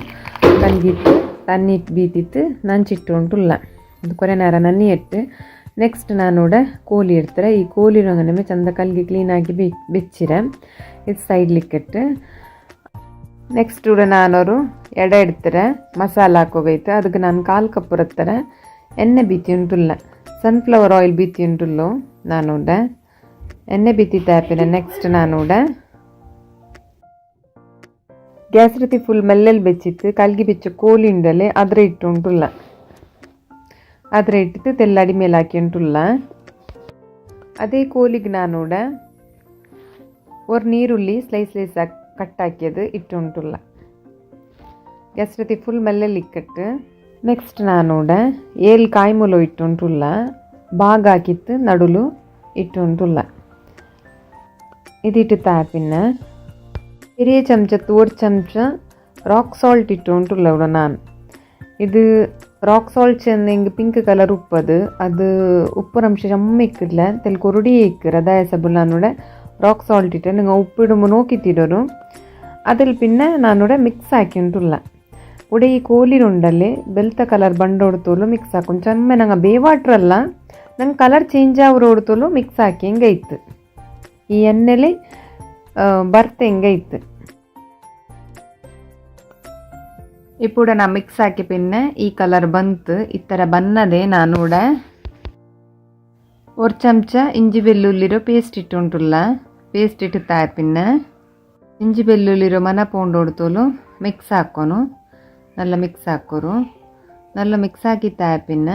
ಕನ್ಗಿತ್ತು ತನ್ನಿಟ್ಟು ಬೀತಿತ್ತು ನಂಚಿಟ್ಟು ಉಂಟುಲ್ಲ ಅದು ಕೊರೆ ನೇರ ನನ್ನಿ ಇಟ್ಟು ನೆಕ್ಸ್ಟ್ ನಾನೋಡ ಕೋಳಿ ಇರ್ತಾರೆ ಈ ಕೋಳಿ ರಂಗನಮೆ ಚಂದ ಕಲ್ಗೆ ಕ್ಲೀನಾಗಿ ಬೆಚ್ಚಿರ ಇದು ಸೈಡ್ಲಿಕ್ಕಿಟ್ಟು ನೆಕ್ಸ್ಟ್ ಕೂಡ ನಾನವರು ಎಡೆ ಇಡ್ತಾರೆ ಮಸಾಲ ಹಾಕೋಗೈತೆ ಅದಕ್ಕೆ ನಾನು ಕಾಲು ಕಪ್ ಇರ್ತಾರೆ ಎಣ್ಣೆ ಬೀತಿ ಉಂಟುಲ್ಲ ಸನ್ಫ್ಲವರ್ ಆಯಿಲ್ ಬೀತಿ ಉಂಟುಲ್ಲು ನಾನೂಡ ಎಣ್ಣೆ ಬೀತಿ ತಾಪಿನ ನೆಕ್ಸ್ಟ್ ನಾನೂಡ ಗ್ಯಾಸ್ ರೀತಿ ಫುಲ್ ಮೆಲ್ಲೆಲ್ಲಿ ಬೆಚ್ಚಿತ್ತು ಕಲ್ಗಿ ಬೆಚ್ಚು ಕೋಳಿ ಉಂಡಲೆ ಅದ್ರ ಇಟ್ಟು ಉಂಟುಲ್ಲ ಅದ್ರ ಇಟ್ಟಿತ್ತು ತೆಲ್ಲಡಿ ಮೇಲೆ ಹಾಕಿ ಉಂಟುಲ್ಲ ಅದೇ ಕೋಳಿಗೆ ನಾನೂಡ ஒரு ನೀರುಳ್ಳಿ ಸ್ಲೈಸ್ ಕಟ್ ಹಾಕಿയത് ಇಟ್ಟು ಉಂಟುಲ್ಲ ಗ್ಯಾಸ್ ರೀತಿ ಫುಲ್ ಮೆಲ್ಲಲ್ಲಿ ಇಕ್ಕಟ್ಟು ನೆಕ್ಸ್ಟ್ ನಾನೂಡ ಏಳು ಕಾಯಿ ಮುಲು ಇಟ್ಟು ಉಂಟುಲ್ಲ ಭಾಗ ಹಾಕಿತ್ತು ನಡುಲು ಇಟ್ಟು ಉಂಟುಲ್ಲ ಇದಿಟ್ಟು ತಾಪಿನ ಹಿರಿಯ ಚಮಚತ್ತು ஒரு ಚಮಚ ರಾಕ್ ಸಾಲ್ಟ್ ಇಟ್ಟು ಉಂಟುಲ್ಲ ಇವ್ಡ ನಾನು ಇದು ರಾಕ್ ಸಾಲ್ಟ್ ಚೆಂದ ಹಿಂಗೆ ಪಿಂಕ್ ಕಲರ್ ಉಪ್ಪದು ಅದು ಉಪ್ಪುರಂಶ ಚಮ್ಮ ಇಕ್ಕಿಲ್ಲ ತೆಲ್ ಕೊರುಡಿ ಇಕ್ಕರ ದಯಸಬುಲ್ ನಾನೂಡ ರಾಕ್ ಸಾಲ್ಟ್ ಇಟ್ಟು ನಂಗೆ ಉಪ್ಪಿಡುಂಬ ನೋಕಿತ್ತಿಡೋರು ಅದಲ್ಲಿ ಪಿನ್ನ ನಾನೂಡ ಮಿಕ್ಸ್ ಹಾಕಿ ಉಂಟುಲ್ಲ ಉಡೆ ಈ ಕೋಲಿರುಂಡಲ್ಲಿ ಬೆಲ್ತ ಕಲರ್ ಬಂಡ ಹೊಡ್ತೋಲು ಮಿಕ್ಸ್ ಹಾಕೊಂಡು ಚೆಮ್ಮೆ ನಂಗೆ ಬೇವಾಟ್ರಲ್ಲ ನಂಗೆ ಕಲರ್ ಚೇಂಜ್ ಆವ್ರು ಹೊಡ್ತೋಲು ಮಿಕ್ಸ್ ಹಾಕಿ ಹಿಂಗೆ ಇತ್ತು ಈ ಎಣ್ಣೆಲಿ ಬರ್ತೆ ಹಿಂಗೆ ಇತ್ತು ಇಪ್ಪುಡ ನಾ ಮಿಕ್ಸ್ ಹಾಕಿ ಪಿನ್ನೆ ಈ ಕಲರ್ ಬಂತು ಈ ಥರ ಬನ್ನದೆ ನಾನೂಡ ஒரு ಚಮಚ ಇಂಜಿ ಬೆಳ್ಳುಳ್ಳಿರೋ ಪೇಸ್ಟ್ ಇಟ್ಟು ಉಂಟುಲ್ಲ ಪೇಸ್ಟ್ ಇಟ್ಟು ತಾಪಿನ್ನ ಇಂಜಿ ಬೆಳ್ಳುಳ್ಳಿರೋ ಮನ ಪೌಂಡ್ ಹೊಡ್ತೋಲು ಮಿಕ್ಸ್ ಹಾಕೋನು ನಲ್ಲ ಮಿಕ್ಸ್ ಹಾಕೋರು ನಲ್ಲ ಮಿಕ್ಸ್ ಹಾಕಿ ತಾಪಿನ್ನ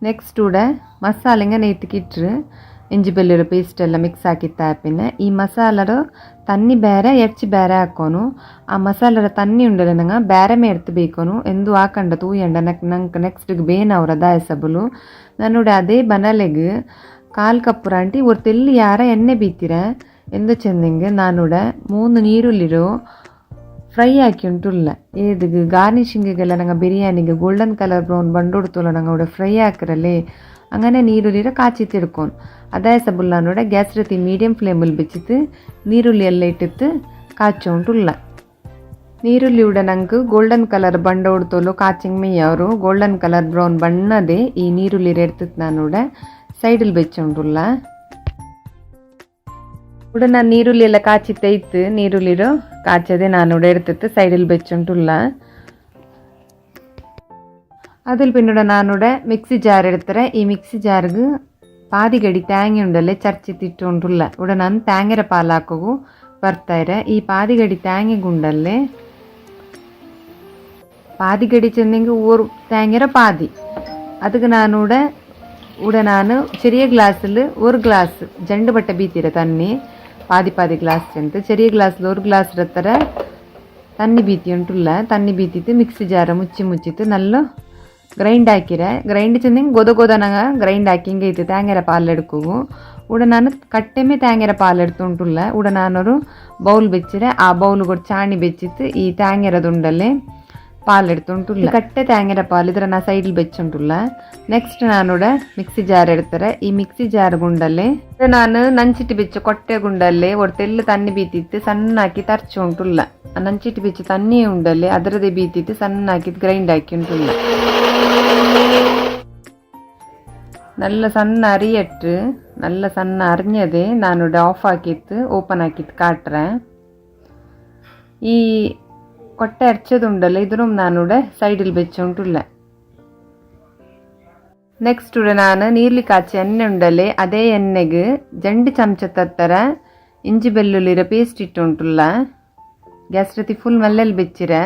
ನೆಕ್ಸ್ಟ್ ಕೂಡ ಮಸಾಲೆಂಗ ನೆತ್ತಿಕಿಟ್ರು ಇಂಜಿ ಬೆಳ್ಳುಳ್ಳಿ ಪೇಸ್ಟ್ ಎಲ್ಲ ಮಿಕ್ಸ್ ಹಾಕಿ ತಾಪಿನ್ನ ಈ ಮಸಾಲರು ತನ್ನಿ ಬೇರೆ ಎಡ್ಚಿ ಬೇರೆ ಹಾಕೋನು ಆ ಮಸಾಲರ ತನ್ನಿ ಉಂಡಲ್ಲ ನಂಗೆ ಬೇರೆ ಮೇರ್ತು ಬೇಕೋನು ಎಂದು ಹಾಕಂಡ ತೂಯಂಡ ನಂಗೆ ನೆಕ್ಸ್ಟಿಗೆ ಬೇನವ್ರ ದಾಯಸಬಲು ನಾನೋಡ ಅದೇ ಬನಲೆಗೆ ಕಾಲು ಕಪ್ಪು ಆಂಟಿ ஒரு ತೆಲ್ಲಿ ಯಾರ ಎಣ್ಣೆ ಬೀತಿರ ಎಂದು ಚೆಂದಿಂಗೆ ನಾನೋಡ 3 ನೀರುಳ್ಳಿರೋ ಫ್ರೈ ಹಾಕಿ ಉಂಟುಲ್ಲ ಏದಿಗೆ ಗಾರ್ನಿಶಿಂಗಿಗೆಲ್ಲ ನಂಗೆ ಬಿರಿಯಾನಿಗೆ ಗೋಲ್ಡನ್ ಕಲರ್ ಬ್ರೌನ್ ಬಂಡೊಡ್ತೋಲ್ಲ ನಂಗೆ ಅವಡ ಫ್ರೈ ಹಾಕಿರಲ್ಲೇ അങ്ങനെ ನೀರುಳ್ಳಿರ ಕಾಚಿ ತಿಡ್ಕೊಂಡು ಅದಾಯ ಸಬುಲ್ ನಾನೋಡ ಗ್ಯಾಸ್ ರೀತಿ ಮೀಡಿಯಂ ಫ್ಲೇಮಲ್ಲಿ ಬೆಚ್ಚಿತ್ತು ನೀರುಳ್ಳಿ ಎಲ್ಲ ಇಟ್ಟಿತ್ತು ಕಾಚಿ ಉಂಟುಲ್ಲ ನೀರುಳ್ಳಿ ಉಡ ನಂಗೆ ಗೋಲ್ಡನ್ ಕಲರ್ ಬಂಡ ಹೊಡ್ತೋಲು ಕಾಚಿಂಗ್ ಮೇಯವರು ಗೋಲ್ಡನ್ ಕಲರ್ ಬ್ರೌನ್ ಬಣ್ಣದೇ ಈ ನೀರುಳ್ಳಿ ಎಡ್ತಿತ್ತು ನಾನೋಡ ಸೈಡಲ್ಲಿ ಬೆಚ್ಚ ಉಂಟುಲ್ಲ ಉಡ ನಾನು ನೀರುಳ್ಳಿ ಎಲ್ಲ ಕಾಚಿ ತೈತು ನೀರುಳ್ಳಿರೋ ಕಾಚದೆ ನಾನೋಡ ಎಡ್ತಿತ್ತು ಸೈಡಲ್ಲಿ ಬೆಚ್ಚ ಉಂಟುಲ್ಲ അതിൽ പിന്നീട് നാനൂടെ മിക്സി ജാർ എടുത്തരെ ഈ മിക്സി ജാർക്ക് പാതി ಗಡಿ തേങ്ങ ഉണ്ടല്ലേ ചർച്ചിട്ടിട്ടുണ്ടുള്ള ഇവിടെ ನಾನು തേങ്ങര പാലാക്കൂ ಬರ್ತಾರೆ ಈ ಪಾದಿ ಗಡಿ ತೇಂಗೆ ಗುಂಡಲ್ಲೇ ಪಾದಿ ಗಡಿ ಚೆಂದಿಂಗೆ ಊರು ತೇಂಗೆರ ಪಾದಿ ಅದಕ್ಕೆ ನಾನೂಡೆ ഇവിടെ ഞാൻ ചെറിയ ഗ്ലാസ്സിൽ ഒരു ഗ്ലാസ് ജണ്ട് ബട്ട ബീത്തിര തന്നി പാതി പാതി ഗ്ലാസ് ചെന്ന് ചെറിയ ഗ്ലാസ്സിൽ ഒരു ഗ്ലാസ് ഇടത്തര തന്നി ಬೀತಿ ಉಂಟುಲ್ಲ ತನ್ನಿ ಬೀತಿತ್ತು ಮಿಕ್ಸಿ ಜಾರ ಮುಚ್ಚಿತ್ತು നല്ല ಗ್ರೈಂಡ್ ಹಾಕಿರೆ ಗ್ರೈಂಡ್ ಚೆಂದಂಗೆ ಗೊದನಗ ಗ್ರೈಂಡ್ ಹಾಕಿಂಗೆ ಇತ್ತು ತೇಂಗೆರ ಪಾಲೆಡ್ಕೂ ಉಡ ನಾನು ಕಟ್ಟೆಮೆ ತೇಂಗೆರ ಪಾಲೆಡ್ತು ಉಂಟುಲ್ಲ ಉಡ ನಾನೊರು ಬೌಲ್ ಬೆಚ್ಚಿರೆ ಆ ಬೌಲ್ ಕೊಟ್ಟು ಚಾಣಿ ಬೆಚ್ಚಿತ್ತು ಈ ತೇಂಗೆರದುಂಡಲ್ಲೇ പാലെടുത്തുകൊണ്ടുള്ള കട്ട തേങ്ങര പാൽ ഇത്ര ഞാൻ സൈഡിൽ വെച്ചുകൊണ്ടുള്ള നെക്സ്റ്റ് ഞാനിവിടെ മിക്സി ജാർ എടുത്തറ ഈ മിക്സി ജാർ ಗುಂಡಲ್ಲೇ ನಾನು ನಂಚಿಟ್ಟು ಬೆಚ್ಚ ಕೊಟ್ಟೆ ಗುಂಡಲ್ಲೇ ಒಡ್ತೆಲ್ಲ ತಣ್ಣಿ ಬೀತಿತ್ತು ಸಣ್ಣಾಕಿ ತರ್ಚುಂಟುಲ್ಲ ಆ ನಂಚಿಟ್ಟು ಬೆಚ್ಚ ತಣ್ಣಿ ಉಂಡಲ್ಲೇ ಅದರದೇ ಬೀತಿತ್ತು ಸಣ್ಣಾಕಿ ಗ್ರೈಂಡ್ ಹಾಕಿ ಉಂಟುಲ್ಲ നല്ല സണ്ണ അരിയിട്ട് നല്ല സണ്ണ അരിഞ്ഞത് ഞാനിവിടെ ഓഫ് ആക്കിയിട്ട് ഓപ്പൺ ആക്കിയിട്ട് കാട്ടുറേ ഈ കൊട്ട അരച്ചതുണ്ടല്ലോ ഇതിനും ഞാനിവിടെ സൈഡിൽ വെച്ചോണ്ടുള്ള നെക്സ്റ്റ് ഇവിടെ ഞാൻ നീർಲಿ കാച്ചിയ എണ്ണ ഉണ്ടല്ലേ അതേ എണ്ണಗೆ 2 ಚಮಚದತ್ತರ ಇಂಜಿ ಬೆಳ್ಳುಳ್ಳಿರ ಪೇಸ್ಟ್ ಇಟ್ಟುಂಟುಲ್ಲ ಗ್ಯಾಸ್ ರತಿ ಫುಲ್ ಮಲ್ಲೆಲ್ಲಿ ಬೆಚ್ಚಿರೆ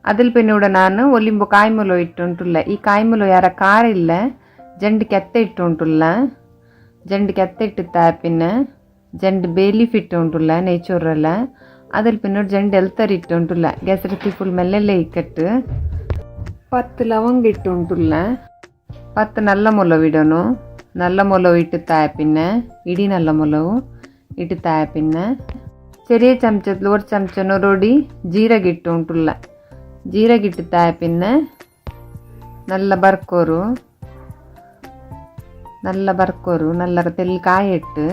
അതിൽ പിന്നെ ഇവിടെ ഞാൻ ഒലിമ്പോ കായ്മുലോ ഇട്ടുണ്ടുള്ള ഈ കായ്മുലോ ಯಾರ ಖಾರ ಇಲ್ಲ ಜಂಡು ಕೆತ್ತೆ ಇಟ್ಟುಂಟುಲ್ಲ ಜಂಡು ಕೆತ್ತೆ ಇಟ್ಟುತ್ತಾ പിന്നെ ಜಂಡು ಬೇಲೀಫ್ ಇಟ್ಟುಂಟುಲ್ಲ ನೇಚೂರಲ್ಲ അതിൽ പിന്നെ ഒരു ജണ്ട് എൽത്തരി ഇട്ടുണ്ടുള്ള ഗ്യാസ് റെത്തി ഫുൾ മെല്ലെ ഇക്കട്ട് 10 ലവംഗ ഇട്ടുണ്ടുള്ള 10 നല്ല മുളക് ഇടണു നല്ല മുളക് ഇട്ടുത്തായ പിന്നെ ഇടി നല്ല മുളക് ഇട്ടുത്തായ പിന്നെ ചെറിയ ചമച്ചത്തിൽ ഒരു ചമച്ചനോടി ജീരക ഇട്ടുണ്ടുള്ള ജീരക ഇട്ടുത്തായ പിന്നെ നല്ല ಬರ್ಕೋರು നല്ല ತೆಲ್ಲಿ ಕಾಯಿಟ್ಟು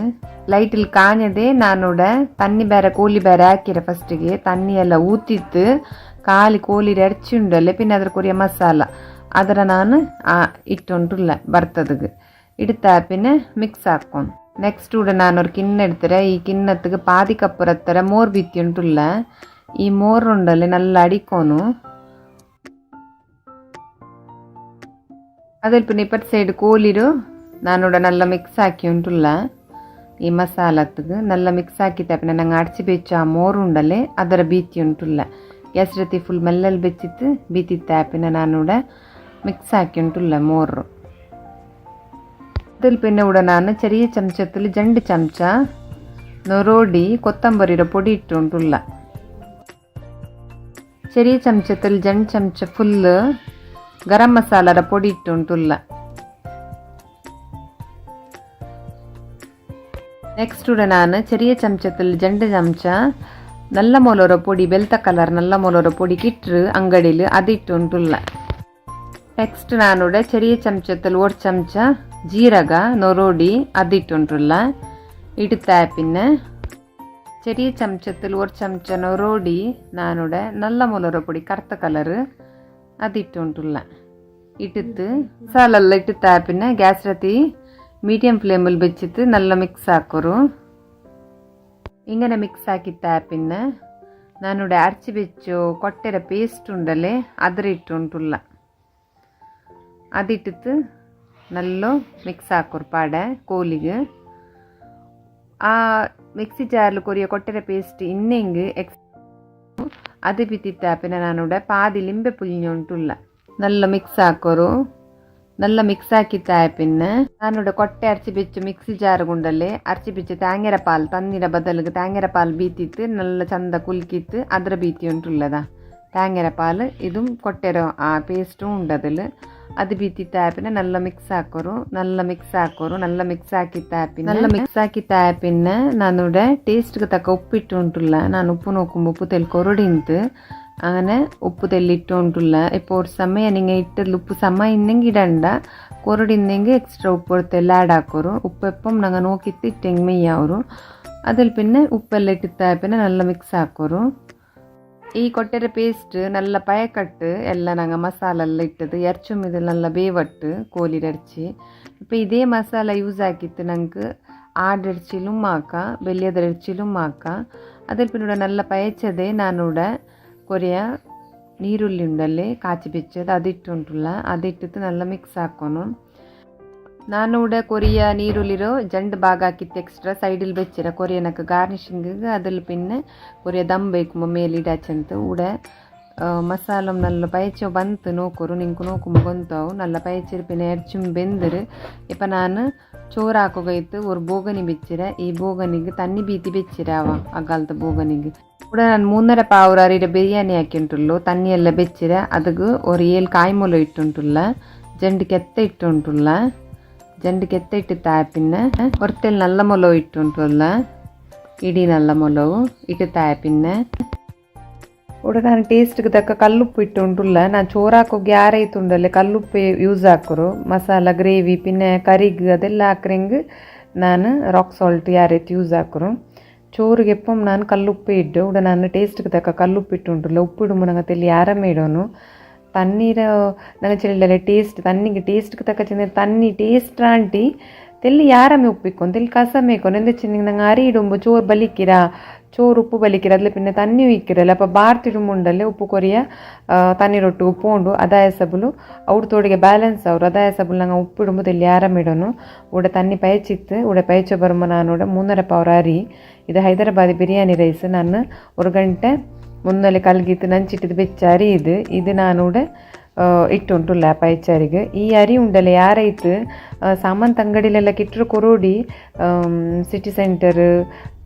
ಲೈಟಿಲ್ ಕಾഞ്ഞದೆ ನಾನಿവിടെ ತನ್ನಿ ಬೇರೆ ಕೋಲಿ ಬೇರೆ ಹಾಕಿರೆ ಫಸ್ಟಿಗೆ ತನ್ನಿ ಎಲ್ಲ ಊತಿತ್ತು ಕಾಲಿ ಕೋಲಿ ಎರಚಿಂಡಲ್ಲೇ പിന്നെ ಅದರ ಕೊರಿಯ ಮಸಾಲ ಅದರ ನಾನು ಇಟ್ಟುಂಟುಲ್ಲ ಬರ್ತದಕ್ಕೆ ಇಡ್ತಾ പിന്നെ ಮಿಕ್ಸ್ ಹಾಕೊಂಡು ನೆಕ್ಸ್ಟ್ ഇവിടെ ನಾನೊരു കിണ്ണ എടുത്തര ഈ കിണ്ണത്തിക്ക് പാതി കപ്പുറത്തര മോർ ബീത്തി ഉണ്ടുല്ല ഈ മോറുണ്ടല്ലേ നല്ല അടിക്കോನು അതിൽ പിന്നെ ഇപ്പത്തെ സൈഡ് ಕೋಲಿರು ನಾನಿവിടെ നല്ല ಮಿಕ್ಸ್ ಹಾಕಿ ಉಂಟುಲ್ಲ ಈ ಮಸಾಲತ್ತಿಗೆ നല്ല ಮಿಕ್ಸ್ ಹಾಕಿದ್ದೆ പിന്നെ ನಂಗೆ ಅಡಚಿ ಬೆಚ್ಚು ಆ ಮೋರು ಉಂಡಲ್ಲೇ ಅದರ ಬೀತಿ ಉಂಟುಲ್ಲ ಗ್ಯಾಸ್ ರತಿ ಫುಲ್ ಮೆಲ್ಲಲ್ಲಿ ಬೆಚ್ಚಿತ್ತು ಬೀತಿತ್ತೆ പിന്നെ ನಾನಿവിടെ ಮಿಕ್ಸ್ ಹಾಕಿ ಉಂಟುಲ್ಲ ಮೋರು അതിൽ പിന്നെ ഇവിടെ ನಾನು ചെറിയ ചമച്ചത്തിൽ 2 ചമച്ച നൊറോടി കൊത്തമ്പരിയുടെ പൊടി ഇട്ടുണ്ടുള്ള ചെറിയ ചമച്ചത്തിൽ 2 ചമച്ച ഫുള്ള് ಗರಂ ಮಸಾಲರ പൊടി ഇട്ടുണ്ടുള്ള ನೆಕ್ಸ್ಟ್ ഇവിടെ ನಾನು ചെറിയ ചമച്ചത്തിൽ 2 ചമച്ച നല്ല ಮೊಲರ പൊടി ಬೆಳ್ತ ಕಲರ್ നല്ല ಮೊಲರ പൊടി കിട്ടു ಅಂಗಡಿയിൽ അതിട്ടുണ്ടുള്ള ನೆಕ್ಸ್ಟ್ ನಾನಿവിടെ ചെറിയ ചമച്ചത്തിൽ 1 ചമച്ച ജീരക നൊറോടി അതിട്ടുണ്ടുള്ള ഇടുത്താ പിന്നെ ചെറിയ ചമച്ചത്തിൽ 1 ചമച്ച നൊറോടി ನಾನಿവിടെ നല്ല ಮೊಲರ പൊടി കറുത്ത കലർ അതിട്ടുണ്ടുള്ള ഇട്ടിട്ട് മസാലെല്ലാം ഇട്ടുത്താ പിന്നെ ഗ്യാസ് ರತಿ ಮೀಡಿಯಂ ಫ್ಲೇಮಲ್ಲಿ ಬೆಚ್ಚಿತ್ತು നല്ല ಮಿಕ್ಸ್ ಹಾಕೋರು ഇങ്ങനെ ಮಿಕ್ಸ್ ಹಾಕಿತ್ತಾ പിന്നെ ನಾನಿവിടെ ಅರ್ಚಿ ಬೆಚ್ಚು ಕೊಟ್ಟೆರ ಪೇಸ್ಟ್ ಉಂಡಲ್ಲೇ ಅದರ ಇಟ್ಟುಂಟುಲ್ಲ അതിട്ടിട്ട് നല്ല ಮಿಕ್ಸ್ ಹಾಕೋರು ಪಾಡೆ ಕೋಲಿಗೆ ಆ ಮಿಕ್ಸಿ ಜಾರ್ಲು ಕೊರಿಯ ಕೊಟ್ಟೆರ ಪೇಸ್ಟ್ ಇನ್ನೆಂಗೆ ಅದು ಬಿತ್ತಿತ್ತಾ പിന്നെ ನಾನಿവിടെ പാതി ಲಿಂಬೆ പുളിഞ്ഞുಂಟುಲ್ಲ നല്ല ಮಿಕ್ಸ್ ಹಾಕೋರು നല്ല ಮಿಕ್ಸ್ ಹಾಕಿತ್ತಾ പിന്നെ ഞാനിവിടെ കൊട്ട അരച്ച് വെച്ച് മിക്സി ജാർ കൊണ്ടല്ലേ അരച്ച് വെച്ച് തേങ്ങര പാൽ തന്നിര ബദലിಗೆ തേങ്ങര പാൽ ബീത്തിತ್ತು നല്ല ಚಂದ ಕುಲ್ಕಿತ್ತು ಅದರ ಬೀತಿ ಉಂಟುಲ್ಲದ തേങ്ങര പാൽ ഇതും കൊട്ടര ആ പേസ്റ്റും ഉണ്ടതിൽ അത് ബീത്തിത്തായ പിന്നെ നല്ല ಮಿಕ್ಸ್ ಹಾಕೋರು നല്ല ಮಿಕ್ಸ್ ಹಾಕಿತ್ತಾಯ പിന്നെ നല്ല ಮಿಕ್ಸ್ ಹಾಕಿತ್ತಾയ പിന്നെ ഞാനിവിടെ ടേസ്റ്റിಗೆ ತಕ್ಕ ಉಪ್ಪಿಟ್ಟು ಉಂಟುಲ್ಲ ನಾನು ಉಪ್ಪು നോക്കുമ്പോൾ ഉപ്പ് തെൽക്കൊരടിന്ത് അങ്ങനെ ഉപ്പ് തെല്ലിട്ടുകൊണ്ടുള്ള ഇപ്പോൾ ഒരു സമയം നിങ്ങൾ ഇട്ടതിൽ ഉപ്പ് സമയം ഇന്നെങ്കിൽ ഇടണ്ട കൊറടിന്നെങ്കിൽ എക്സ്ട്രാ ഉപ്പ് എടുത്തെല്ലാം ആഡ് ಹಾಕೋರು ഉപ്പ് എപ്പം ഞങ്ങൾ നോക്കിയിട്ട് ഇട്ടെങ്കിൽ മെയ്യാവರು അതിൽ പിന്നെ ഉപ്പെല്ലാം ഇട്ടിത്തായ പിന്നെ നല്ല ಮಿಕ್ಸ್ ಹಾಕೋರು ಈ ಕೊಟ್ಟೆರ ಪೇಸ್ಟ್ നല്ല പയക്കട്ട് എല്ലാം ഞങ്ങൾ മസാല എല്ലാം ഇട്ടത് ഇറച്ചും ഇതിൽ നല്ല വേവട്ട് കോലിയുടെ ഇറച്ചി ഇപ്പോൾ ഇതേ മസാല യൂസ് ആക്കിയിട്ട് ഞങ്ങൾക്ക് ആടിറച്ചിലും ആക്കാം വലിയതിര ഇറച്ചിലും ആക്കാം അതിൽ പിന്നെ നല്ല പയച്ചതേ ഞാനിവിടെ ಕೊರಿಯ ನೀರುಳ್ಳಿ ಉಂಡಲ್ಲಿ ಕಾಚಿ ಬೆಚ್ಚದು ಅದಿಟ್ಟುಂಟುಲ್ಲ ಅದಿಟ್ಟಿತ್ತು നല്ല ಮಿಕ್ಸ್ ಹಾಕೋನು ನಾನಿവിടെ ಕೊರಿಯ ನೀರುಳ್ಳಿರೋ ಜಂಡು ಭಾಗ ಹಾಕಿತ್ತು ಎಕ್ಸ್ಟ್ರಾ ಸೈಡಿൽ വെച്ചിര ಕೊರಿಯನಕ್ಕೆ ಗಾರ್ನಿಷಿಂಗಿಗೆ അതിൽ പിന്നെ ಕೊರಿಯ ದಮ್ ಬೇಕು ಮೇಲೆ ಇಡಾಚಂತ ഇവിടെ ಮಸಾಲ ನಲ್ಲ ಪೈಚೋ ಬಂತು ನೋಕರು ನಿಂಕು ನೋಕು ಗೊಂತಾವು ನಲ್ಲ ಪೈಚಿರ್ಪಿನ ಎರ್ಚುಮ್ ಬೆಂದರು ಇಪ್ಪ ನಾನು ಚೋರು ಹಾಕೋಗೈತು ஒரு ಬೋಗನಿ ಬೆಚ್ಚಿರ ಈ ಬೋಗನಿಗೆ ತಣ್ಣಿ ಬೀತಿ ಬೆಚ್ಚಿರ ಅವ ಅಗ್ಗಾಲದ ಬೋಗನಿಗೆ ಕೂಡ ನಾನು 3.5 ಪಾವ್ರ ಅರಿಡ ಬಿರಿಯಾನಿ ಹಾಕಿಂಟುಲ್ಲು ತಣ್ಣಿ ಎಲ್ಲ ಬೆಚ್ಚಿರ ಅದಕ್ಕೆ ஒரு 7 ಕಾಯಿ ಮೊಲ ಇಟ್ಟುಂಟುಲ್ಲ ಜಂಡು ಕೆತ್ತ ಇಟ್ಟುಂಟುಲ್ಲ ಜಂಡು ಕೆತ್ತ ಇಟ್ಟು ತಾಪಿನ ಹೊರತೆಲ್ ನಲ್ಲ ಮೊಲವು ಇಟ್ಟುಂಟುಲ್ಲ ಇಡೀ ನಲ್ಲ ಮೊಲವು ಇಟ್ಟು ತಾಪಿನ ಕೂಡ ನಾನು ಟೇಸ್ಟ್ಗೆ ತಕ್ಕ ಕಲ್ಲುಪ್ಪು ಇಟ್ಟುಂಟುಲ್ಲ ನಾನು ಚೋರು ಹಾಕೋಗಿ ಯಾರೈತುಂಡಲ್ಲೇ ಕಲ್ಲುಪ್ಪು ಯೂಸ್ ಹಾಕೋರು ಮಸಾಲ ಗ್ರೇವಿ ಪಿನ್ನೆ ಕರಿಗೆ ಅದೆಲ್ಲ ಹಾಕ್ರಂಗೆ ನಾನು ರಾಕ್ ಸಾಲ್ಟ್ ಯಾರೈತು ಯೂಸ್ ಹಾಕೋರು ಚೋರಿಗೆ ಎಪ್ಪಂ ನಾನು ಕಲ್ಲುಪ್ಪು ಇಟ್ಟು ಕೂಡ ನಾನು ಟೇಸ್ಟ್ಗೆ ತಕ್ಕ ಕಲ್ಲುಪ್ಪು ಇಟ್ಟುಂಟುಲ್ಲ ಉಪ್ಪು ಇಡುಮು ನಂಗೆ ತೆಲ್ಲಿ ಯಾರಮ್ಮ ಇಡೋನು ತಣ್ಣೀರ ನಂಗೆ ಚೆಲ್ಲಲೆ ಟೇಸ್ಟ್ ತಣ್ಣಿಗೆ ಟೇಸ್ಟ್ಗೆ ತಕ್ಕ ಚೆನ್ನ ತಣ್ಣಿ ಟೇಸ್ಟ್ ಆಂಟಿ ತೆಲ್ಲಿ ಯಾರಮ್ಮೆ ಉಪ್ಪಿಕ್ಕೊಂಡು ತೆಲ್ಲಿ ಕಸ ಮೇಕೊಂಡು ಎಂದ ಚೆನ್ನಿಗೆ ನಂಗೆ ಅರಿ ಇಡುಂಬು ಚೋರು ಬಲಿಕ್ಕಿರ ಚೋರು ಉಪ್ಪು ಬಲಿಕ್ಕಿರ ಅದ್ಲ ಪಿನ್ನ ತಣ್ಣಿ ಇಕ್ಕಿರಲ್ಲ ಅಪ್ಪ ಬಾರ್ತಿಡುಂಬುಂಡಲ್ಲೇ ಉಪ್ಪು ಕೊರಿಯ ತಣ್ಣೀರೊಟ್ಟು ಉಪ್ಪುಂಡು ಅದಾಯ ಸಬಲು ಅವ್ರ ತೋಡಿಗೆ ಬ್ಯಾಲೆನ್ಸ್ ಅವರು ಅದಾಯ ಸಬಲು ನಂಗೆ ಉಪ್ಪಿಡುಂಬು ತೆಲ್ಲಿ ಯಾರಮ್ಮಿಡೋನು ಉಡ ತಣ್ಣಿ ಪೈಚಿತ್ತು ಉಡ ಪೈಚ ಬರುಮ ನಾನು 3.5 ಪಾವ್ರ ಅರಿ ಇದು ಹೈದರಾಬಾದಿ ಬಿರಿಯಾನಿ ರೈಸ್ ನಾನು 1 ಗಂಟೆ ಮುನ್ನಲೆ ಕಲ್ಗಿತ್ತು ನಂಚಿಟ್ಟಿದ್ದು ಬೆಚ್ಚ ಅರಿ ಇದು ನಾನು ಇಟ್ಟುಂಟುಲ್ಲ ಪೈಚಾರಿಗೆ ಈ ಅರಿ ಉಂಡಲ್ಲ ಯಾರೈತು ಸಾಮಂತ್ ಅಂಗಡಿಲೆಲ್ಲ ಕಿಟ್ಟರು ಕೊರೋಡಿ ಸಿಟಿ ಸೆಂಟರ್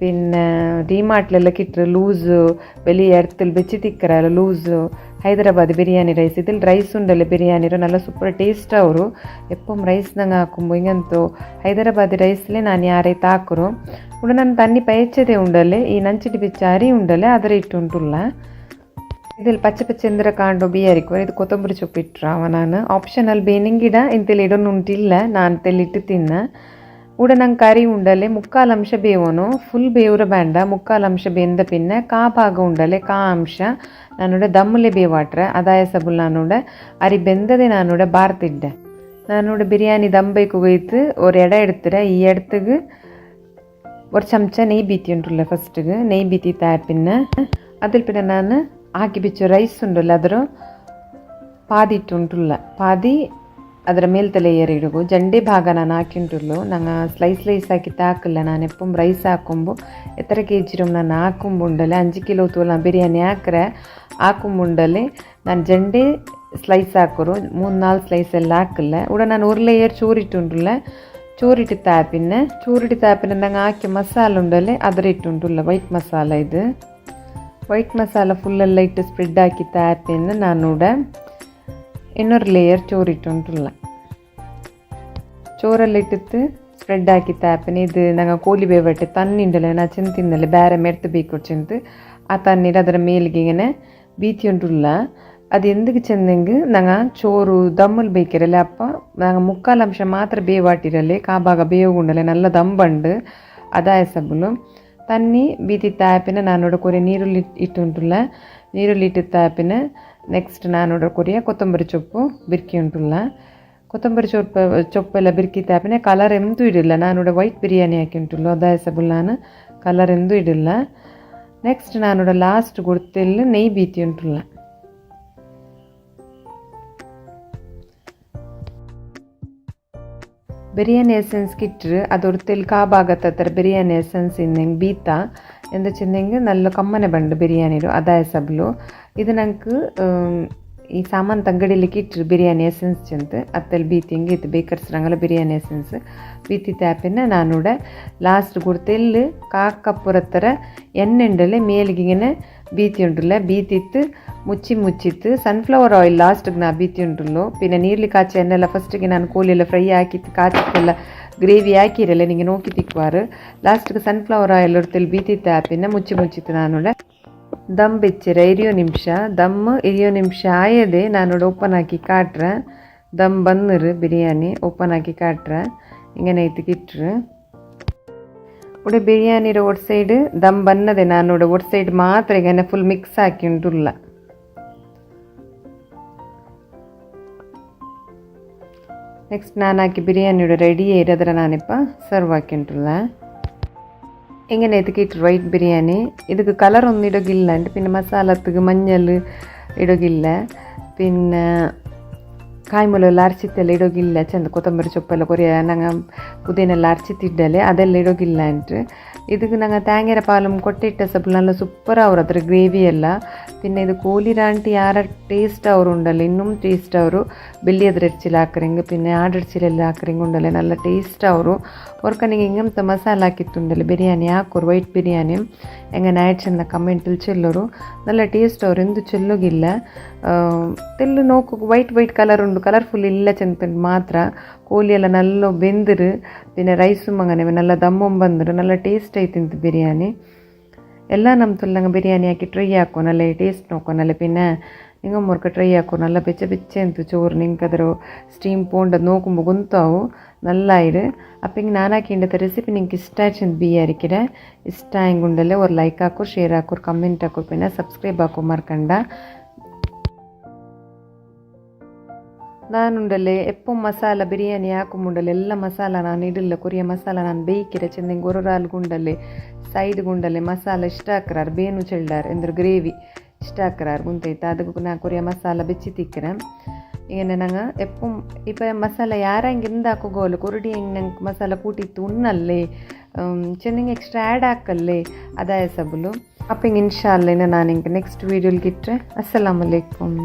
പിന്നെ ಡಿಮಾರ್ಟ್ಲೆಲ್ಲ ಕಿಟ್ಟರು ಲೂಸು ಬೆಲಿ ಎರ್ತಲ್ ಬೆಚ್ಚಿ ತಿಕ್ಕರಲ್ಲ ಲೂಸು ಹೈದರಾಬಾದ್ ಬಿರಿಯಾನಿ ರೈಸ್ ಇದಿಲ್ ರೈಸ್ ಉಂಡಲ್ಲ ಬಿರಿಯಾನಿ ನಲ್ಲ ಸೂಪರ್ ಟೇಸ್ಟ್ ಅವರು ಎಪ್ಪಂ ರೈಸ್ ನಂಗೆ ಹಾಕುಂಬು ಹಿಂಗಂತೂ ಹೈದರಾಬಾದಿ ರೈಸ್ಲೇ ನಾನು ಯಾರೈತೆ ಹಾಕರು ಕೂಡ ನಾನು ತಣ್ಣಿ ಪೈಚದೆ ಉಂಡಲ್ಲೇ ಈ ನಂಚಿಟಿ ಬೆಚ್ಚ ಅರಿ ಉಂಡಲ್ಲೇ ಅದರ ಇಟ್ಟುಂಟುಲ್ಲ ಇದಿಲ್ಲಿ ಪಚ್ಚೆ ಪಚ್ಚೆ ಎಂದ್ರೆ ಕಾಂಡು ಬಿಯರಿಕೋ ಇದು ಕೊತ್ತಂಬರಿ ಸೊಪ್ಪು ಇಟ್ಟರು ಅವ ನಾನು ಆಪ್ಷನಲ್ ಬೇನಿಂಗ್ ಗಿಡ ಇಂತೆಲ್ಲಿ ಇಡೋನು ಉಂಟಿಲ್ಲ ನಾನು ತೆಲ್ಲಿಟ್ಟು ತಿನ್ನ ಕೂಡ ನಂಗೆ ಕರಿ ಉಂಡಲೆ 3/4 ಅಂಶ ಬೇವನು ಫುಲ್ ಬೇವ್ರ ಬೇಂಡ 3/4 ಅಂಶ ಬೆಂದ ಪಿನ್ನ ಕಾ ಭಾಗ ಉಂಡಲೆ ಕಾ ಅಂಶ ನಾನೋಡ ದಮ್ಮಲೆ ಬೇವಾಟ್ರೆ ಅದಾಯ ಸಬುಲ್ ನಾನೋಡ ಅರಿ ಬೆಂದದೆ ನಾನೋಡ ಬಾರ್ತಿಡ್ಡೆ ನಾನೋಡ ಬಿರಿಯಾನಿ ದಮ್ ಬೇಕು ಹೋಯ್ತು ஒரு ಎಡ எடுத்துற ಈ ಎಡ್ತಗೆ ஒரு ಚಮಚ ನೆಯ್ ಬೀತಿ ಉಂಟುಲ್ಲ ಫಸ್ಟ್ಗೆ ನೆಯ್ ಬೀತಿ ತಾಪಿನ್ನ ಅದ್ರ ಪಿನ್ನ ನಾನು ಹಾಕಿ ಬಿಚ್ಚು ರೈಸ್ ಉಂಟಲ್ಲ ಅದರ ಪಾದಿ ಇಟ್ಟುಂಟುಲ್ಲ ಪಾದಿ ಅದರ ಮೇಲ್ತ ಲೇಯರ್ ಇಡುಗು ಜಂಡೆ ಭಾಗ ನಾನು ಹಾಕಿಂಟುಲ್ಲು ನಂಗೆ ಸ್ಲೈಸ್ ಹಾಕಿ ಹಾಕಿಲ್ಲ ನಾನು ಎಪ್ಪಂ ರೈಸ್ ಹಾಕೊಂಬು ಎತ್ತರ ಕೆಜಿರು ನಾನು ಹಾಕೊಂಬುಂಡಲೆ 5 ಕಿಲೋ ತೂಲ ಬಿರಿಯಾನಿ ಹಾಕ್ರೆ ಹಾಕೊಂಬುಂಡಲೆ ನಾನು ಜಂಡೆ ಸ್ಲೈಸ್ ಹಾಕೋರು 3-4 ಸ್ಲೈಸ್ ಎಲ್ಲ ಹಾಕಿಲ್ಲ ಕೂಡ ನಾನು 1 ಲೇಯರ್ ಚೂರಿಟ್ಟುಂಟುಲ್ಲ ಚೂರಿಟ್ಟು ತಾಪಿನ ನಂಗೆ ಹಾಕಿ ಮಸಾಲ ಉಂಡಲೆ ಅದರ ಇಟ್ಟುಂಟುಲ್ಲ ವೈಟ್ ಮಸಾಲ ಇದು ವೈಟ್ ಮಸಾಲ ಫುಲ್ಲೆಲ್ಲ ಇಟ್ಟು ಸ್ಪ್ರೆಡ್ ಹಾಕಿ ತಾಪಿನ ನಾನು ಇನ್ನೊಂದು ಲೇಯರ್ ಚೋರಿಟ್ಟುಂಟುಲ್ಲ ಚೋರಲ್ಲಿ ಇಟ್ಟಿತ್ತು ಸ್ಪ್ರೆಡ್ ಹಾಕಿ ತಾಪಿನ ಇದು ನಂಗೆ ಕೋಳಿ ಬೇವಟ್ಟೆ ತನ್ನಿಂಡಲೆ ನಾ ಚಿಂತಿಂದಲೆ ಬೇರೆ ಮೆರ್ತು ಬೇಕು ಚಿಂತು ಆ ತಣ್ಣೀರು ಅದರ ಮೇಲ್ಗಿಗೆ ಬೀತಿ ಉಂಟುಲ್ಲ ಅದು ಎಂದಕ್ಕೆ ಚೆಂದಂಗೆ ನಂಗೆ ಚೋರು ದಮ್ಮಲ್ಲಿ ಬೇಕಿರಲ್ಲ ಅಪ್ಪ ನಂಗೆ 3/4 ಅಂಶ ಮಾತ್ರ ಬೇವಾಟಿರಲಿ ಕಾಬಾಗ ಬೇವುಂಡಲೆ ನಲ್ಲ ದಮ್ಮಂಡು ಅದಾಯ ಸಬ್ಬಲು ತಣ್ಣಿ ಬೀತಿ ತಾಪಿನ ನಾನು ಕೊರೆ ನೀರುಳ್ಳಿ ಇಟ್ಟುಂಟುಲ್ಲ ನೀರುಳ್ಳಿ ಇಟ್ಟು ತಾಪಿನ ನೆಕ್ಸ್ಟ್ ನಾನು ಕೊರಿಯ ಕೊತ್ತಂಬರಿ ಸೊಪ್ಪು ಬಿರ್ಕಿ ಉಂಟುಲ್ಲ ಕೊತ್ತಂಬರಿ ಸೊಪ್ಪೆಲ್ಲ ಬಿರ್ಕಿ ತಾಪಿನ ಕಲರ್ ಎಂದೂ ಇಡಿಲ್ಲ ನಾನು ವೈಟ್ ಬಿರಿಯಾನಿ ಹಾಕಿ ಉಂಟುಲ್ಲ ಅದಾಯ ಸಬುಲ್ ನಾನು ಕಲರ್ ಎಂದೂ ಇಡಿಲ್ಲ ನೆಕ್ಸ್ಟ್ ನಾನು ಲಾಸ್ಟ್ ಗುಡ್ತೆಲ್ಲ ನೆಯ್ ಬೀತಿ ಉಂಟುಲ್ಲ ಬಿರಿಯಾನಿ ಎಸೆನ್ಸ್ ಕಿಟ್ಟರು ಅದೊಡು ತೆಲ್ ಕಾಬಾಗತ್ತರ ಬಿರಿಯಾನಿ ಎಸೆನ್ಸ್ ಇನ್ನಂಗೆ ಬೀತ ಎಂದ ಚೆಂದಂಗೆ ನಲ್ಲ ಕಮ್ಮನೆ ಬಂಡು ಬಿರಿಯಾನಿರು ಅದಾಯ ಸಬ್ಲು ಇದು ನಂಗೆ ಈ ಸಾಮಾನು ಅಂಗಡಿಯಲ್ಲಿ ಕಿಟ್ಟರು ಬಿರಿಯಾನಿ ಎಸೆನ್ಸ್ ಚೆಂತ ಅತ್ತಲ್ಲಿ ಬೀತಿ ಹಿಂಗೆ ಇತ್ತು ಬೇಕರ್ಸ್ರಂಗಲ್ಲ ಬಿರಿಯಾನಿ ಎಸೆನ್ಸ್ ಬೀತಿ ತಾಪಿನ ನಾನು ಲಾಸ್ಟ್ ಗುಡ್ತೆಲ್ಲಿ ಕಾಕಪ್ಪುರತ್ತರ ಎಣ್ಣೆಂಡಲೆ ಮೇಲ್ಗಿಗೆ ಬೀತಿ ಉಂಟುಲ್ಲ ಬೀತಿತ್ತು ಮುಚ್ಚಿತ್ತು ಸನ್ಫ್ಲವರ್ ಆಯಿಲ್ ಲಾಸ್ಟಿಗೆ ನಾ ಬೀತಿ ಉಂಟುಲ್ಲು ಪಿನ್ನ ನೀರ್ಲಿ ಕಾಚಿ ಎಣ್ಣೆಲ್ಲ ಫಸ್ಟಿಗೆ ನಾನು ಕೋಲಿಯೆಲ್ಲ ಫ್ರೈ ಹಾಕಿತ್ತು ಕಾಚಿಕ್ಕೆಲ್ಲ ಗ್ರೇವಿ ಹಾಕಿರಲ್ಲ ನಿಂಗೆ ನೋಕಿ ತಿಕ್ವಾರು ಲಾಸ್ಟಿಗೆ ಸನ್ಫ್ಲವರ್ ಆಯಿಲ್ ಹೊಡ್ತಲ್ಲಿ ಬೀತಿ ತಾಪಿನ ಮುಚ್ಚಿತ್ತು ನಾನು ದಮ್ ಬೆಚ್ಚಿರ 20 ನಿಮಿಷ ದಮ್ 20 ನಿಮಿಷ ಆಯದೆ ನಾನು ಓಪನ್ ಹಾಕಿ ಕಾಟ್ರೆ ದಮ್ ಬಂದರು ಬಿರಿಯಾನಿ ಓಪನ್ ಹಾಕಿ ಕಾಟ್ರೆ ಹಿಂಗೇನೆ ಐತಿ ಕಿಟ್ರು ಉಡೆ ಬಿರಿಯಾನಿರ ಒಟ್ಟು ಸೈಡ್ ದಮ್ ಬನ್ನದೆ ನಾನು ಒಟ್ಟು ಸೈಡ್ ಮಾತ್ರ ಈಗ ಫುಲ್ ಮಿಕ್ಸ್ ಹಾಕಿ ಉಂಟುಲ್ಲ ನೆಕ್ಸ್ಟ್ ನಾನು ಹಾಕಿ ಬಿರಿಯಾನಿ ರೆಡಿ ಇರೋದ್ರ ನಾನಿಪ್ಪ ಸರ್ವ್ ಹಾಕಿ ಉಂಟುಲ್ಲ ಹಿಂಗೇನೆ ಇದಕ್ಕೆ ವೈಟ್ ಬಿರಿಯಾನಿ ಇದಕ್ಕೆ ಕಲರ್ ಒಂದು ಇಡೋಗಿಲ್ಲ ಅಂಟು ಪಿನ್ನ ಮಸಾಲತ್ತಿಗೆ ಮಂಜಲ್ ಇಡೋಗಿಲ್ಲ ಪಿನ್ನ ಕಾಯಿ ಮುಲೆಲ್ಲ ಅರ್ಚಿತ್ತೆಲ್ಲ ಇಡೋಗಿಲ್ಲ ಚೆಂದ ಕೊತ್ತಂಬರಿ ಸೊಪ್ಪೆಲ್ಲ ಕೊರಿಯ ನಂಗೆ ಪುದೀನೆಲ್ಲ ಅರ್ಚಿತ್ತಿಡ್ಡಲೆ ಅದೆಲ್ಲ ಇಡೋಗಿಲ್ಲ ಅಂಟು ಇದಕ್ಕೆ ನಂಗೆ ತ್ಯಾಂಗೆರ ಪಾಲಮ್ ಕೊಟ್ಟಿಟ್ಟ ಸ್ವಲ್ಪ നല്ല ಸೂಪರ್ ಅವ್ರ ಅದ್ರ ಗ್ರೇವಿ ಎಲ್ಲ പിന്നെ ഇത് കോലിരാണ്ടി ആര ടേസ്റ്റ് അവർ ഉണ്ടല്ലോ ಇನ್ನೂ ടേസ്റ്റ് ಅವರು ಬೆಳ್ಳಿಯದ್ರ ಹೆಚ್ಚಿಲ್ಲ ಹಾಕ್ರಿಂಗ್ പിന്നെ ಆಡಿಡ್ಚಿಲೆಲ್ಲ ಹಾಕ್ರಿಂಗ್ ಉಂಡಲ್ಲ നല്ല ಟೇಸ್ಟ್ ಅವರು ಒರ್ಕನಿಗೆ ಹಿಂಗಂತ ಮಸಾಲ ಹಾಕಿತ್ತುಂಡಲ್ಲ ಬಿರಿಯಾನಿ ಹಾಕೋರು ವೈಟ್ ಬಿರಿಯಾನಿ ಹೆಂಗನೆ ಆಯ್ಚನ್ನ ಕಮೆಂಟಲ್ಲಿ ಚೆಲ್ಲೋರು നല്ല ಟೇಸ್ಟ್ ಅವರು ಎಂದು ಚೆಲ್ಲೋಗಿಲ್ಲ ತೆಲ್ಲು ನೋಕು ವೈಟ್ ಕಲರ್ ಉಂಡು ಕಲರ್ಫುಲ್ ಇಲ್ಲ ಚೆಂದ ಮಾತ್ರ ಕೋಲಿಯೆಲ್ಲ നല്ല ಬೆಂದಿರು പിന്നെ ರೈಸು ಮಗನೆ നല്ല ದಮ್ಮೊಂ ಬಂದರು നല്ല ಟೇಸ್ಟ್ ಐತಿಂತು ಬಿರಿಯಾನಿ ಎಲ್ಲ ನಮ್ಮ ತುಲ್ಲಂಗೆ ಬಿರಿಯಾನಿ ಹಾಕಿ ಟ್ರೈ ಹಾಕೋ നല്ല ಟೇಸ್ಟ್ ನೋಕೋನಲ್ಲ പിന്നെ നിങ്ങൾ മുറുക്ക ട്രൈ ആക്കും നല്ല ಬೆಚ್ಚ ಅಂತು ചോറ് നിങ്ങൾക്ക് ಅದರ ಸ್ಟೀಮ್ ಪೋಂಡದು ನೋക്കുമ്പോൾ ಗೊತ್ತಾವು നല്ല ಆಯ್ರು അപ്പം ಹಿಂಗೆ ನಾನು ಹಾಕಿಂಡದ ರೆಸಿಪಿ ನಿಂಗೆ ಇಷ್ಟ ಆಯ್ತು ಬಿಯಾರಿಕಿರ ಇಷ್ಟ ಹಿಂಗುಂಡಲ್ಲೇ ಒಂದು ಲೈಕ್ ಹಾಕೋರು ಶೇರ್ ಹಾಕೋರು ಕಮೆಂಟ್ ಹಾಕೋರು പിന്നെ ಸಬ್ಸ್ಕ್ರೈಬ್ ಹಾಕೋ ಮರ್ಕಂಡ ನಾನುಂಡಲ್ಲೇ ಎಪ್ಪು ಮಸಾಲ ಬಿರಿಯಾನಿ ಹಾಕೊಂಬುಂಡಲ್ಲೇ ಎಲ್ಲ ಮಸಾಲ ನಾನು ಇಡಲ್ಲ ಕೊರಿಯ ಮಸಾಲ ನಾನು ಬೇಯ್ಕಿರ ಚೆಂದಂಗೆ ಒರೊರಾಲ್ ಗುಂಡಲ್ಲೇ ಸೈಡ್ ಗುಂಡಲ್ಲೇ ಮಸಾಲ ಇಷ್ಟ ಹಾಕ್ರಾರು ಬೇನು ಚೆಲ್ಲಾರು ಎಂದ್ರೆ ಗ್ರೇವಿ ಇಷ್ಟ ಹಾಕ್ರಾರು ಗುಂತೈತೆ ಅದಕ್ಕೆ ನಾ ಕೊರಿಯ ಮಸಾಲ ಬೆಚ್ಚಿ ತಿಕ್ಕರ ಈಗ ನಂಗೆ ಎಪ್ಪು ಇಪ್ಪ ಮಸಾಲ ಯಾರಂಗೆ ಇಂದ ಹಾಕೋಗೋಲು ಕೊರಡಿ ಹೆಂಗೆ ನಂಗೆ ಮಸಾಲ ಕೂಟಿತ್ತು ಉಣ್ಣಲ್ಲೇ ಚೆಂದಂಗೆ ಎಕ್ಸ್ಟ್ರಾ ಆ್ಯಡ್ ಹಾಕಲ್ಲೇ ಅದಾಯ ಸಬಲು ಅಪ್ಪ ಹಿಂಗೆ ಇನ್ಶಾ ಅಲ್ಲ ನಾನು ಹಿಂಗೆ ನೆಕ್ಸ್ಟ್ ವೀಡಿಯೋಲಿ ಗಿಟ್ರೆ ಅಸ್ಸಲಾಮು ಅಲೈಕುಮ್.